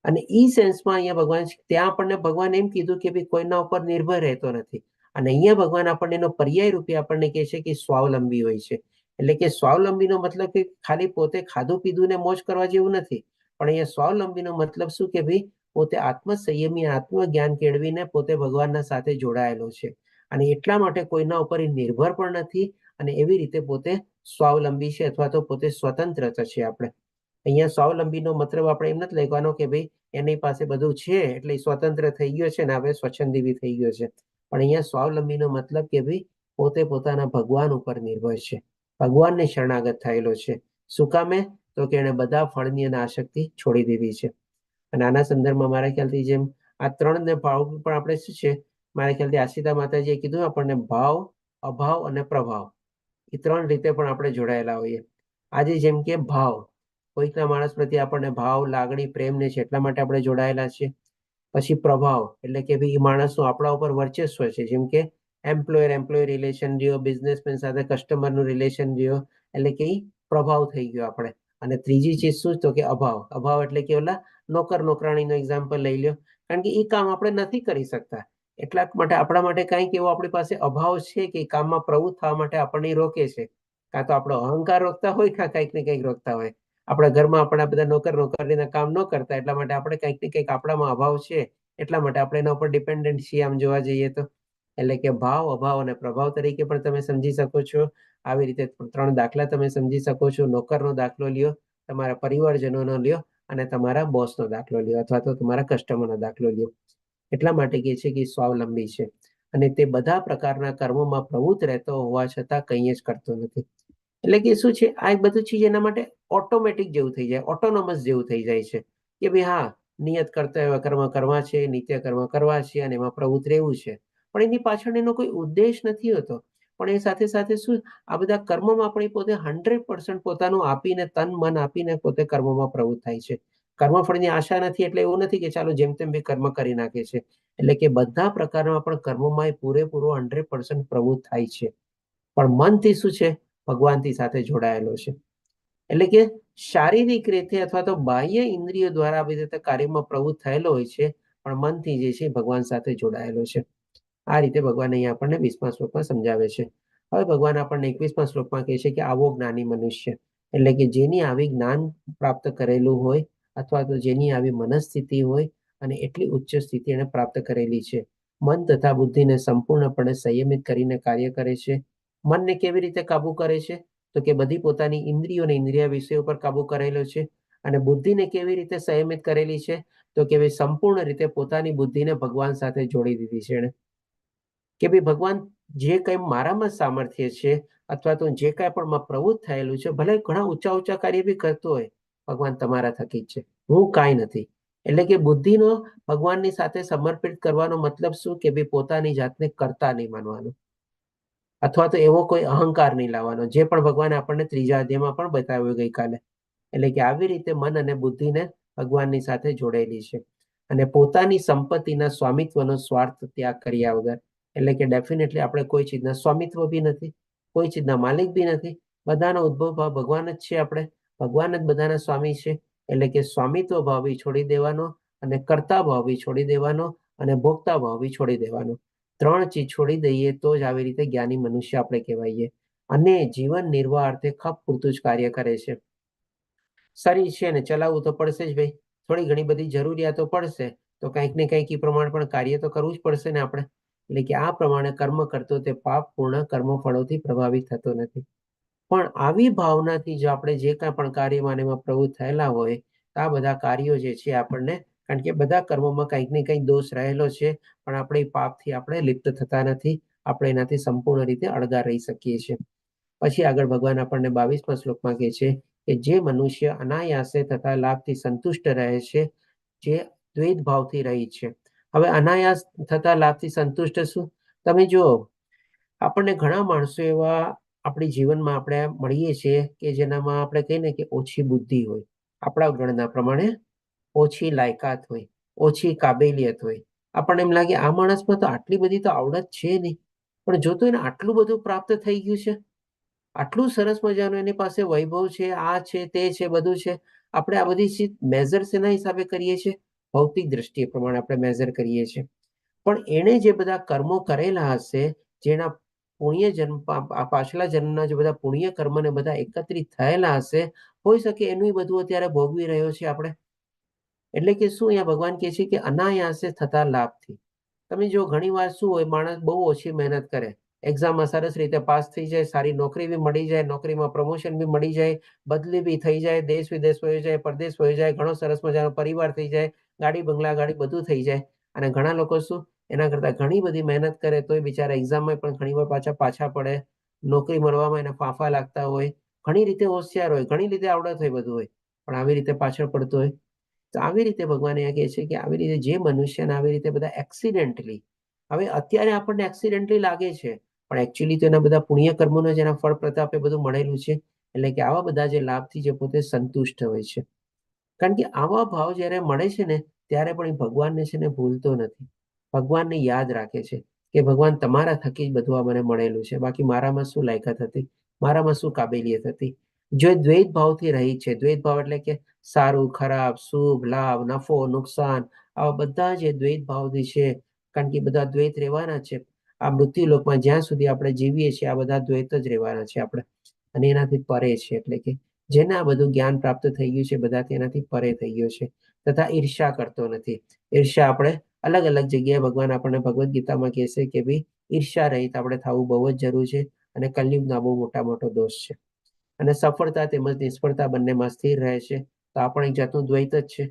અને ઈ સેન્સમાં અહીંયા ભગવાન, ત્યાં આપણને ભગવાન એમ કીધું કે ભાઈ કોઈના ઉપર નિર્ભર રહેતો નથી, અને અહીંયા ભગવાન આપણને એનો પર્યાય રૂપે આપણને કહે છે કે સ્વાવલંબી હોય છે. એટલે કે સ્વાવલંબીનો મતલબ કે ખાલી પોતે ખાધું પીધું ને મોજ કરવા જેવું નથી, પણ અહીંયા સ્વાવલંબીનો મતલબ શું કે ભાઈ પોતે આત્મસંયમી, આત્મજ્ઞાન કેળવીને પોતે ભગવાનના સાથે જોડાયેલો છે, અને એટલા માટે કોઈના ઉપર નિર્ભર પણ નથી, અને એવી રીતે પોતે સ્વાવલંબી છે, અથવા તો પોતે સ્વતંત્ર છે. આપણે અહીંયા સ્વાવલંબીનો મતલબ આપણે એમ નથી લખવાનો કે ભાઈ એની પાસે બધું છે એટલે સ્વતંત્ર થઈ ગયો છે ને હવે સ્વચ્છંદી બી થઈ ગયો છે, પણ અહીંયા સ્વાવલંબીનો મતલબ કે ભાઈ પોતે પોતાના ભગવાન ઉપર નિર્ભર છે, ભગવાનને શરણાગત થયેલો છે. શું કામે? તો કે એને બધા ફળની અને આસક્તિ છોડી દીધી છે. અને આના સંદર્ભમાં મારા ખ્યાલથી જેમ આ 3 ને ભાવ પણ આપણે શું છે, મારા ખ્યાલથી આશિતા માતાજીએ કીધું આપણને ભાવ, અભાવ અને પ્રભાવ, એ 3 રીતે પણ આપણે જોડાયેલા હોઈએ. આજે જેમ કે ભાવ, કોઈકના માણસ પ્રત્યે આપણને ભાવ, લાગણી, પ્રેમ ને છે, એટલા માટે આપણે જોડાયેલા છીએ. પછી પ્રભાવ એટલે કે ભાઈ એ માણસનું આપણા ઉપર વર્ચસ્વ છે, જેમ કે એમ્પ્લોયર રિલેશન રહ્યો, બિઝનેસમેન સાથે કસ્ટમરનું રિલેશન રહ્યો, એટલે કે પ્રભાવ થઈ ગયો આપણે. અને ત્રીજી ચીજ શું, તો કે અભાવ. અભાવ એટલે કે ઓલા નોકર નોકરાણીનો એક્ઝામ્પલ લઈ લ્યો, કારણ કે એ કામ આપણે નથી કરી શકતા, એટલા માટે આપણા માટે કંઈક એવો આપણી પાસે અભાવ છે કે કામમાં પ્રવૃત્ત થવા માટે આપણને રોકે છે. કાં તો આપણો અહંકાર રોકતા હોય, કાં કંઈક ને કંઈક રોકતા હોય. આપણા ઘરમાં આપણા બધા નોકર નોકરીના કામ ન કરતા, એટલા માટે આપણે કંઈક ને કંઈક આપણામાં અભાવ છે, એટલા માટે આપણે એના ઉપર ડિપેન્ડન્ટ છીએ આમ જોવા જઈએ તો. એટલે કે ભાવ, અભાવ અને પ્રભાવ તરીકે પણ તમે સમજી શકો છો. આવી રીતે 3 દાખલા તમે સમજી શકો છો. નોકરનો દાખલો લ્યો, તમારા પરિવારજનોનો લ્યો, અને તમારા બોસનો દાખલો લ્યો, અથવા તો તમારા કસ્ટમરનો દાખલો લ્યો. એટલા માટે કહે છે કે સ્વાવલંબી છે, અને તે બધા પ્રકારના કર્મોમાં પ્રવૃત્ત રહેતો હોવા છતાં કંઈ જ કરતો નથી. એટલે કે શું છે, આ બધું ચીજ એના માટે ઓટોમેટિક જેવું થઈ જાય, ઓટોનોમસ જેવું થઈ જાય છે કે ભાઈ હા, નિયત કરતા એવા કર્મ કરવા છે, નિત્ય કર્મ કરવા છે, અને એમાં પ્રવૃત્ત રહેવું છે, પણ એની પાછળ એનો કોઈ ઉદ્દેશ નથી હોતો. પણ એ સાથે સાથે શું, આ બધા કર્મોમાં આપણે પોતે 100% પોતાનું આપીને, તન મન આપીને પોતે કર્મોમાં પ્રવૃત્ત થાય છે. કર્મફળની આશા નથી એટલે એવું નથી કે ચાલો જેમ તેમ બી કર્મ કરી નાખે છે. એટલે કે બધા પ્રકારના પણ કર્મોમાં એ પૂરેપૂરો 100% પ્રવૃત્ત થાય છે. પણ મનથી શું છે? ભગવાનથી સાથે જોડાયેલો છે. એટલે કે શારીરિક રીતે અથવા તો બાહ્ય ઇન્દ્રિયો દ્વારા આવી રીતે કાર્યમાં પ્રવૃત્ત થયેલો હોય છે, પણ મનથી જે છે ભગવાન સાથે જોડાયેલો છે. આ રીતે ભગવાન અહીંયા આપણને 20મા શ્લોકમાં સમજાવે છે. હવે ભગવાન આપણને 21મા શ્લોકમાં કહે છે કે આવો જ્ઞાની મનુષ્ય, એટલે કે જેની આવી જ્ઞાન પ્રાપ્ત કરેલું હોય અથવા તો જેની આવી મનસ્થિતિ હોય અને એટલી ઉચ્ચ સ્થિતિ એને પ્રાપ્ત કરેલી છે. મન તથા બુદ્ધિને સંપૂર્ણપણે સંયમિત કરીને કાર્ય કરે છે. મનને કેવી રીતે કાબુ કરે છે? તો કે બધી પોતાની ઇન્દ્રિયો અને ઇન્દ્રિય વિષયો પર કાબુ કરેલો છે. અને બુદ્ધિને કેવી રીતે સંયમિત કરેલી છે? તો કે સંપૂર્ણ રીતે પોતાની બુદ્ધિને ભગવાન સાથે જોડી દીધી છે એને. કે ભાઈ ભગવાન જે કંઈ મારામાં સામર્થ્ય છે અથવા તો જે કાંઈ પણ પ્રવૃત્ત થયેલું છે, ભલે ઘણા ઊંચા કાર્ય બી કરતો હોય, ભગવાન તમારા થકી જ છે, હું કાંઈ નથી. એટલે કે બુદ્ધિનો ભગવાનની સાથે સમર્પિત કરવાનો મતલબ શું? કે ભાઈ પોતાની જાતને કરતા નહીં માનવાનો અથવા તો એવો કોઈ અહંકાર નહીં લાવવાનો, જે પણ ભગવાને આપણને 3જા અધ્યાયમાં પણ બતાવ્યું ગઈકાલે. એટલે કે આવી રીતે મન અને બુદ્ધિને ભગવાનની સાથે જોડેલી છે. અને પોતાની સંપત્તિના સ્વામિત્વનો સ્વાર્થ ત્યાગ કર્યા વગર, એટલે કે ડેફિનેટલી આપણે કોઈ ચીજના સ્વામિત્વ બી નથી, કોઈ ચીજના માલિક બી નથી. બધાનો ઉદ્ભવ ભાવ ભગવાન જ છે. આપણે ભગવાન જ બધાના સ્વામી છે. એટલે કે સ્વામિત્વ ભાવ બી છોડી દેવાનો અને કર્તા ભાવ બી છોડી દેવાનો અને ભોગતા ભાવ બી છોડી દેવાનો. 3 ચીજ છોડી દઈએ તો જ આવી રીતે જ્ઞાની મનુષ્ય આપણે કહેવાઈએ. અને જીવન નિર્વાહ અર્થે ખપ પૂરતું જ કાર્ય કરે છે. શરીર છે ને ચલાવવું તો પડશે જ ભાઈ, થોડી ઘણી બધી જરૂરિયાતો પડશે તો કંઈક ને કંઈક એ પ્રમાણે પણ કાર્ય તો કરવું જ પડશે ને આપણે. એટલે કે આ પ્રમાણે કર્મ કરતો તે પાપ પૂર્ણ કર્મફળોથી પ્રભાવિત થતો નથી. પણ આવી ભાવનાથી જો આપણે જે કાંઈ પણ કાર્યમાં એમાં પ્રવૃત્ત થયેલા હોય તો આ બધા કાર્યો જે છે આપણને, કારણ કે બધા કર્મોમાં કંઈક ને કંઈક દોષ રહેલો છે, પણ આપણે એ પાપથી આપણે લિપ્ત થતા નથી. આપણે એનાથી સંપૂર્ણ રીતે અળગા રહી શકીએ છીએ. પછી આગળ ભગવાન આપણને 22મા શ્લોકમાં કહે છે કે જે મનુષ્ય અનાયાસે તથા લાભથી સંતુષ્ટ રહે છે, જે દ્વૈત ભાવથી રહી છે. હવે અનાયાસ થતા લાભથી સંતુષ્ટ શું? તમે જુઓ, આપણને ઘણા માણસો એવા આપણી જીવનમાં આપણે મળીએ છીએ કે જેનામાં આપણે કહીએ ને કે ઓછી બુદ્ધિ હોય, આપણા ગણના પ્રમાણે ઓછી લાયકાત હોય, ઓછી કાબેલિયત હોય. આપણને એમ લાગે આ માણસમાં તો આટલી બધી તો આવડત છે નહીં, પણ જો તો એને આટલું બધું પ્રાપ્ત થઈ ગયું છે, આટલું સરસ મજાનું એની પાસે વૈભવ છે, આ છે તે છે બધું છે. આપણે આ બધી મેઝર શેના હિસાબે કરીએ છીએ? ભૌતિક દ્રષ્ટિએ પ્રમાણે આપણે મેઝર કરીએ છીએ. પણ એણે જે બધા કર્મો કરેલા હશે, જેના પુણ્ય જન્મ પાછલા જન્મના જે બધા પુણ્ય કર્મને બધા એકત્રિત થયેલા હશે, હોઈ શકે એનું બધું અત્યારે ભોગવી રહ્યો છે આપણે. એટલે કે શું અહીંયા ભગવાન કહે છે કે અનાયાસે થતા લાભથી. તમે જો ઘણી વાર શું હોય, માણસ બહુ ઓછી મહેનત કરે, એક્ઝામમાં સરસ રીતે પાસ થઈ જાય, સારી નોકરી બી મળી જાય, નોકરીમાં પ્રમોશન બી મળી જાય, બદલી બી થઈ જાય, દેશ વિદેશ વયો જાય, પરદેશ વયો જાય, ઘણો સરસ મજાનો પરિવાર થઈ જાય, ગાડી બંગલા ગાડી બધું થઈ જાય. અને ઘણા લોકો શું એના કરતા ઘણી બધી મહેનત કરે તોય બિચારા એક્ઝામમાં પણ ઘણી વાર પાછા પડે, નોકરી મળવામાં એને ફાંફા લાગતા હોય, ઘણી રીતે હોશિયાર હોય, ઘણી રીતે આવડત હોય, બધું હોય, પણ આવી રીતે પાછળ પડતો હોય. તો આવી રીતે ભગવાન અહીંયા કહે છે કે આવી રીતે જે મનુષ્યને આવી રીતે બધા એક્સિડેન્ટલી, હવે અત્યારે આપણને એક્સિડેન્ટલી લાગે છે, પણ એકચ્યુઅલી તો એના બધા પુણ્ય કર્મોનો જેના ફળ પ્રતાપે બધું મળેલું છે. એટલે કે આવા બધા જે લાભથી જે પોતે સંતુષ્ટ હોય છે. કારણ કે આવા ભાવ જ્યારે મળે છે ને, ત્યારે પણ એ ભગવાનને છે ને ભૂલતો નથી, ભગવાનને યાદ રાખે છે કે ભગવાન તમારા થકી જ બધું આ મને મળેલું છે, બાકી મારામાં શું લાયકાત હતી, મારામાં શું કાબેલિયત હતી. જો દ્વૈત ભાવથી રહી છે, દ્વૈત ભાવ એટલે કે સારું ખરાબ, શુભ લાભ, નફો નુકસાન, આવા બધા જે દ્વૈત ભાવથી છે, કારણ કે બધા દ્વૈત રહેવાના છે. આ મૃત્યુલોકમાં જ્યાં સુધી આપણે જીવીએ છીએ આ બધા દ્વૈત જ રહેવાના છે આપણે, અને એનાથી પરે છે. એટલે કે જેને આ બધું જ્ઞાન પ્રાપ્ત થઈ ગયું છે, બધા તેનાથી પરે થઈ ગયો છે. તથા ઈર્ષા કરતો નથી. ઈર્ષા આપણે અલગ અલગ જગ્યાએ ભગવાન આપણને ભગવદ્ ગીતામાં કહે છે કે ભાઈ ઈર્ષા રહિત આપણે થવું બહુ જ જરૂર છે, અને કલયુગના બહુ મોટો દોષ છે. અને સફળતા તેમજ નિષ્ફળતા બંનેમાં સ્થિર રહે છે. તો આ પણ એક જાતનું દ્વૈત જ છે.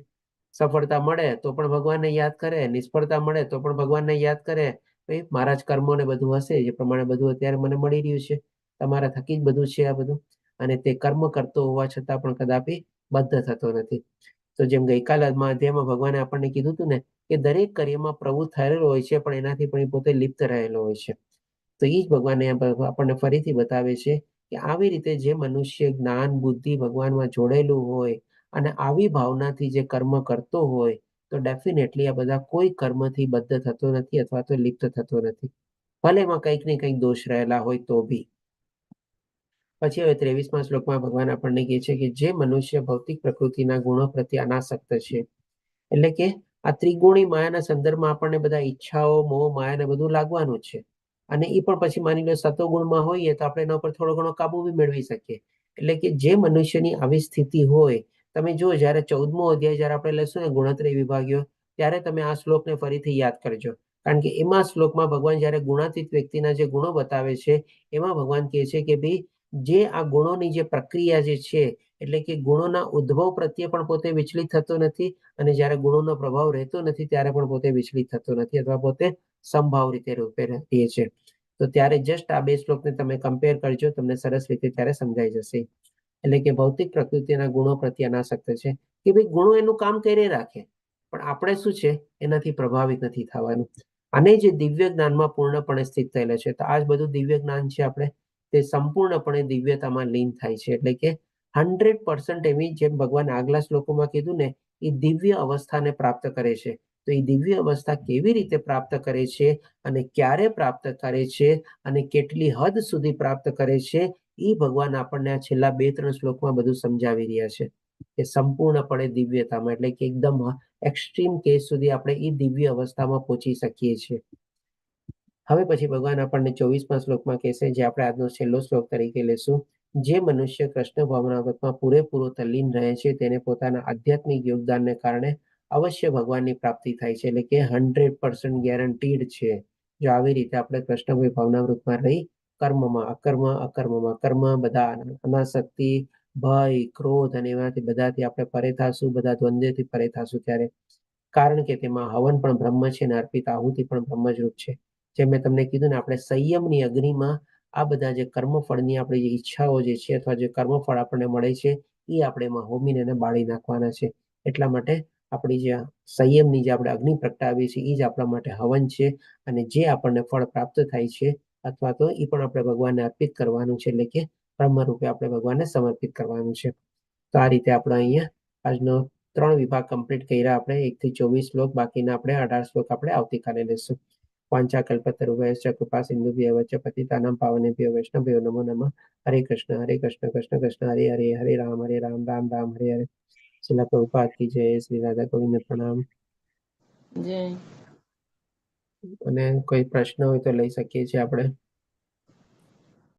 સફળતા મળે તો પણ ભગવાનને યાદ કરે, નિષ્ફળતા મળે તો પણ ભગવાનને યાદ કરે. ભાઈ મારા જ કર્મો ને બધું હશે, એ પ્રમાણે બધું અત્યારે મને મળી રહ્યું છે, તમારા થકી જ બધું છે આ બધું. અને તે કર્મ કરતો હોવા છતાં પણ કદાપી બદ્ધ થતો નથી. તો જેમ ગઈકાલના અધ્યાયમાં ભગવાને આપણને કીધું હતું ને કે દરેક કાર્યમાં પ્રવૃત્ત થયેલો હોય છે, પણ એનાથી પણ એ પોતે લિપ્ત રહેલો હોય છે. તો એ જ ભગવાને આપણને ફરીથી બતાવે છે કે આવી રીતે જે મનુષ્ય જ્ઞાન બુદ્ધિ ભગવાનમાં જોડેલું હોય અને આવી ભાવનાથી જે કર્મ કરતો હોય તો ડેફિનેટલી આ બધા કોઈ કર્મથી બદ્ધ થતો નથી અથવા તો લિપ્ત થતો નથી, ભલે એમાં કંઈક ને કંઈક દોષ રહેલા હોય તો બી. પછી હવે 23મા શ્લોકમાં ભગવાન આપણને કહે છે કે જે મનુષ્ય ભૌતિક પ્રકૃતિના ગુણો પ્રત્યે અનાસક્ત છે, એટલે કે આ ત્રિગુણી માયાના સંદર્ભમાં આપણને બધા ઈચ્છાઓ, મોહ, માયા ને બધું લાગવાનું જ છે. અને એ પણ પછી માની લો સતોગુણમાં હોઈએ તો આપણે એના ઉપર થોડો ઘણો કાબુ બી મેળવી શકીએ. એટલે કે જે મનુષ્યની આવી સ્થિતિ હોય, તમે જો જયારે 14મો અધ્યાય જયારે આપણે લેશું ને ગુણત્રય વિભાગ્યો, ત્યારે તમે આ શ્લોકને ફરીથી યાદ કરજો. કારણ કે એમાં શ્લોકમાં ભગવાન જયારે ગુણાતીત વ્યક્તિના જે ગુણો બતાવે છે, એમાં ભગવાન કહે છે કે ભાઈ જે આ ગુણોની જે પ્રક્રિયા જે છે, એટલે કે ગુણોના ઉદ્ભવ પ્રત્યે પણ પોતે વિચલિત થતો નથી, અને જ્યારે ગુણોનો પ્રભાવ રહેતો નથી ત્યારે પણ પોતે વિચલિત થતો નથી, અથવા પોતે સંભાવ રીતે રૂપે રહે છે. તો ત્યારે જસ્ટ આ બે શ્લોકને તમે કમ્પેર કરજો, તમને સરસ રીતે ત્યારે સમજાઈ જશે. એટલે કે ભૌતિક પ્રકૃતિના ગુણો પ્રત્યે અનાસક્ત છે કે ભાઈ ગુણો એનું કામ કરી રાખે, પણ આપણે શું છે એનાથી પ્રભાવિત નથી થવાનું. અને જે દિવ્ય જ્ઞાનમાં પૂર્ણપણે સ્થિત થયેલા છે, તો આ જ બધું દિવ્ય જ્ઞાન છે આપણે, તે સંપૂર્ણપણે દિવ્યતામાં લીન થાય છે. એટલે કે 100% એવી, જેમ ભગવાન આગલા શ્લોકોમાં કીધું ને, એ દિવ્ય અવસ્થાને પ્રાપ્ત કરે છે. તો એ દિવ્ય અવસ્થા કેવી રીતે પ્રાપ્ત કરે છે, અને ક્યારે પ્રાપ્ત કરે છે, અને કેટલી હદ સુધી પ્રાપ્ત કરે છે, એ ભગવાન આપણને આ છેલ્લા 2-3 શ્લોકમાં બધું સમજાવી રહ્યા છે કે સંપૂર્ણપણે દિવ્યતામાં, એટલે કે એકદમ એક્સ્ટ્રીમ કેસ સુધી આપણે એ દિવ્ય અવસ્થામાં પહોંચી શકીએ છીએ. હવે પછી ભગવાન આપણને 24મા શ્લોકમાં કહેશે, જે આપણે આજનો છેલ્લો શ્લોક તરીકે લેશું, જે મનુષ્ય કૃષ્ણ ભાવનાવતમાં પૂરેપૂરો તલ્લીન રહે છે તેને પોતાના આધ્યાત્મિક યોગદાનને કારણે અવશ્ય ભગવાનની પ્રાપ્તિ થાય છે. એટલે કે 100% ગેરંટીડ છે. જો આવી રીતે આપણે કૃષ્ણભાઈ ભાવનાવૃતમાં રહી કર્મમાં, અકર્મમાં કર્મ, બધા અનાસક્તિ, ભય, ક્રોધ અને એમાંથી બધાથી આપણે પરે થાશું, બધા દ્વંદ્વથી પરે થાશું ત્યારે. કારણ કે તેમાં હવન પણ બ્રહ્મ છે અને અર્પિત આહુતિ પણ બ્રહ્મ જ રૂપ છે. જેમ મેં તમને કીધું ને, આપણે સંયમની અગ્નિમાં આ બધા જે કર્મફળની આપણી જે ઈચ્છાઓ જે છે, અથવા જે કર્મફળ આપણને મળે છે, એ આપણે એમાં હોમીને એને બાળી નાખવાના છે. એટલા માટે આપણી જે સંયમની જે આપણે અગ્નિ પ્રગટાવીએ છીએ, એ જ આપણા માટે હવન છે, અને જે આપણને ફળ પ્રાપ્ત થાય છે, અથવા તો એ પણ આપણે ભગવાનને અર્પિત કરવાનું છે, એટલે કે બ્રહ્મ રૂપે આપણે ભગવાનને સમર્પિત કરવાનું છે. તો આ રીતે આપણે અહીંયા આજનો 3 વિભાગ કમ્પ્લીટ કર્યા આપણે, 1 થી 24 શ્લોક, બાકીના આપણે 18 શ્લોક આપણે આવતીકાલે લેશું. વાંછાકલ્પતરુભ્યશ્ચ કૃપા સિંધુભ્યઃ વચ પતિતાનાં પાવનેભ્યો વૈષ્ણવભ્યો નમો નમઃ. હરે કૃષ્ણ કૃષ્ણ કૃષ્ણ હરે હરે, હરે રામ રામ રામ હરે હરે. શ્રીલ પ્રભુપાદ કી જય. શ્રી રાધા ગોવિંદ પ્રણામ. જય. અને કોઈ પ્રશ્ન હોય તો લઈ શકીએ છીએ આપણે.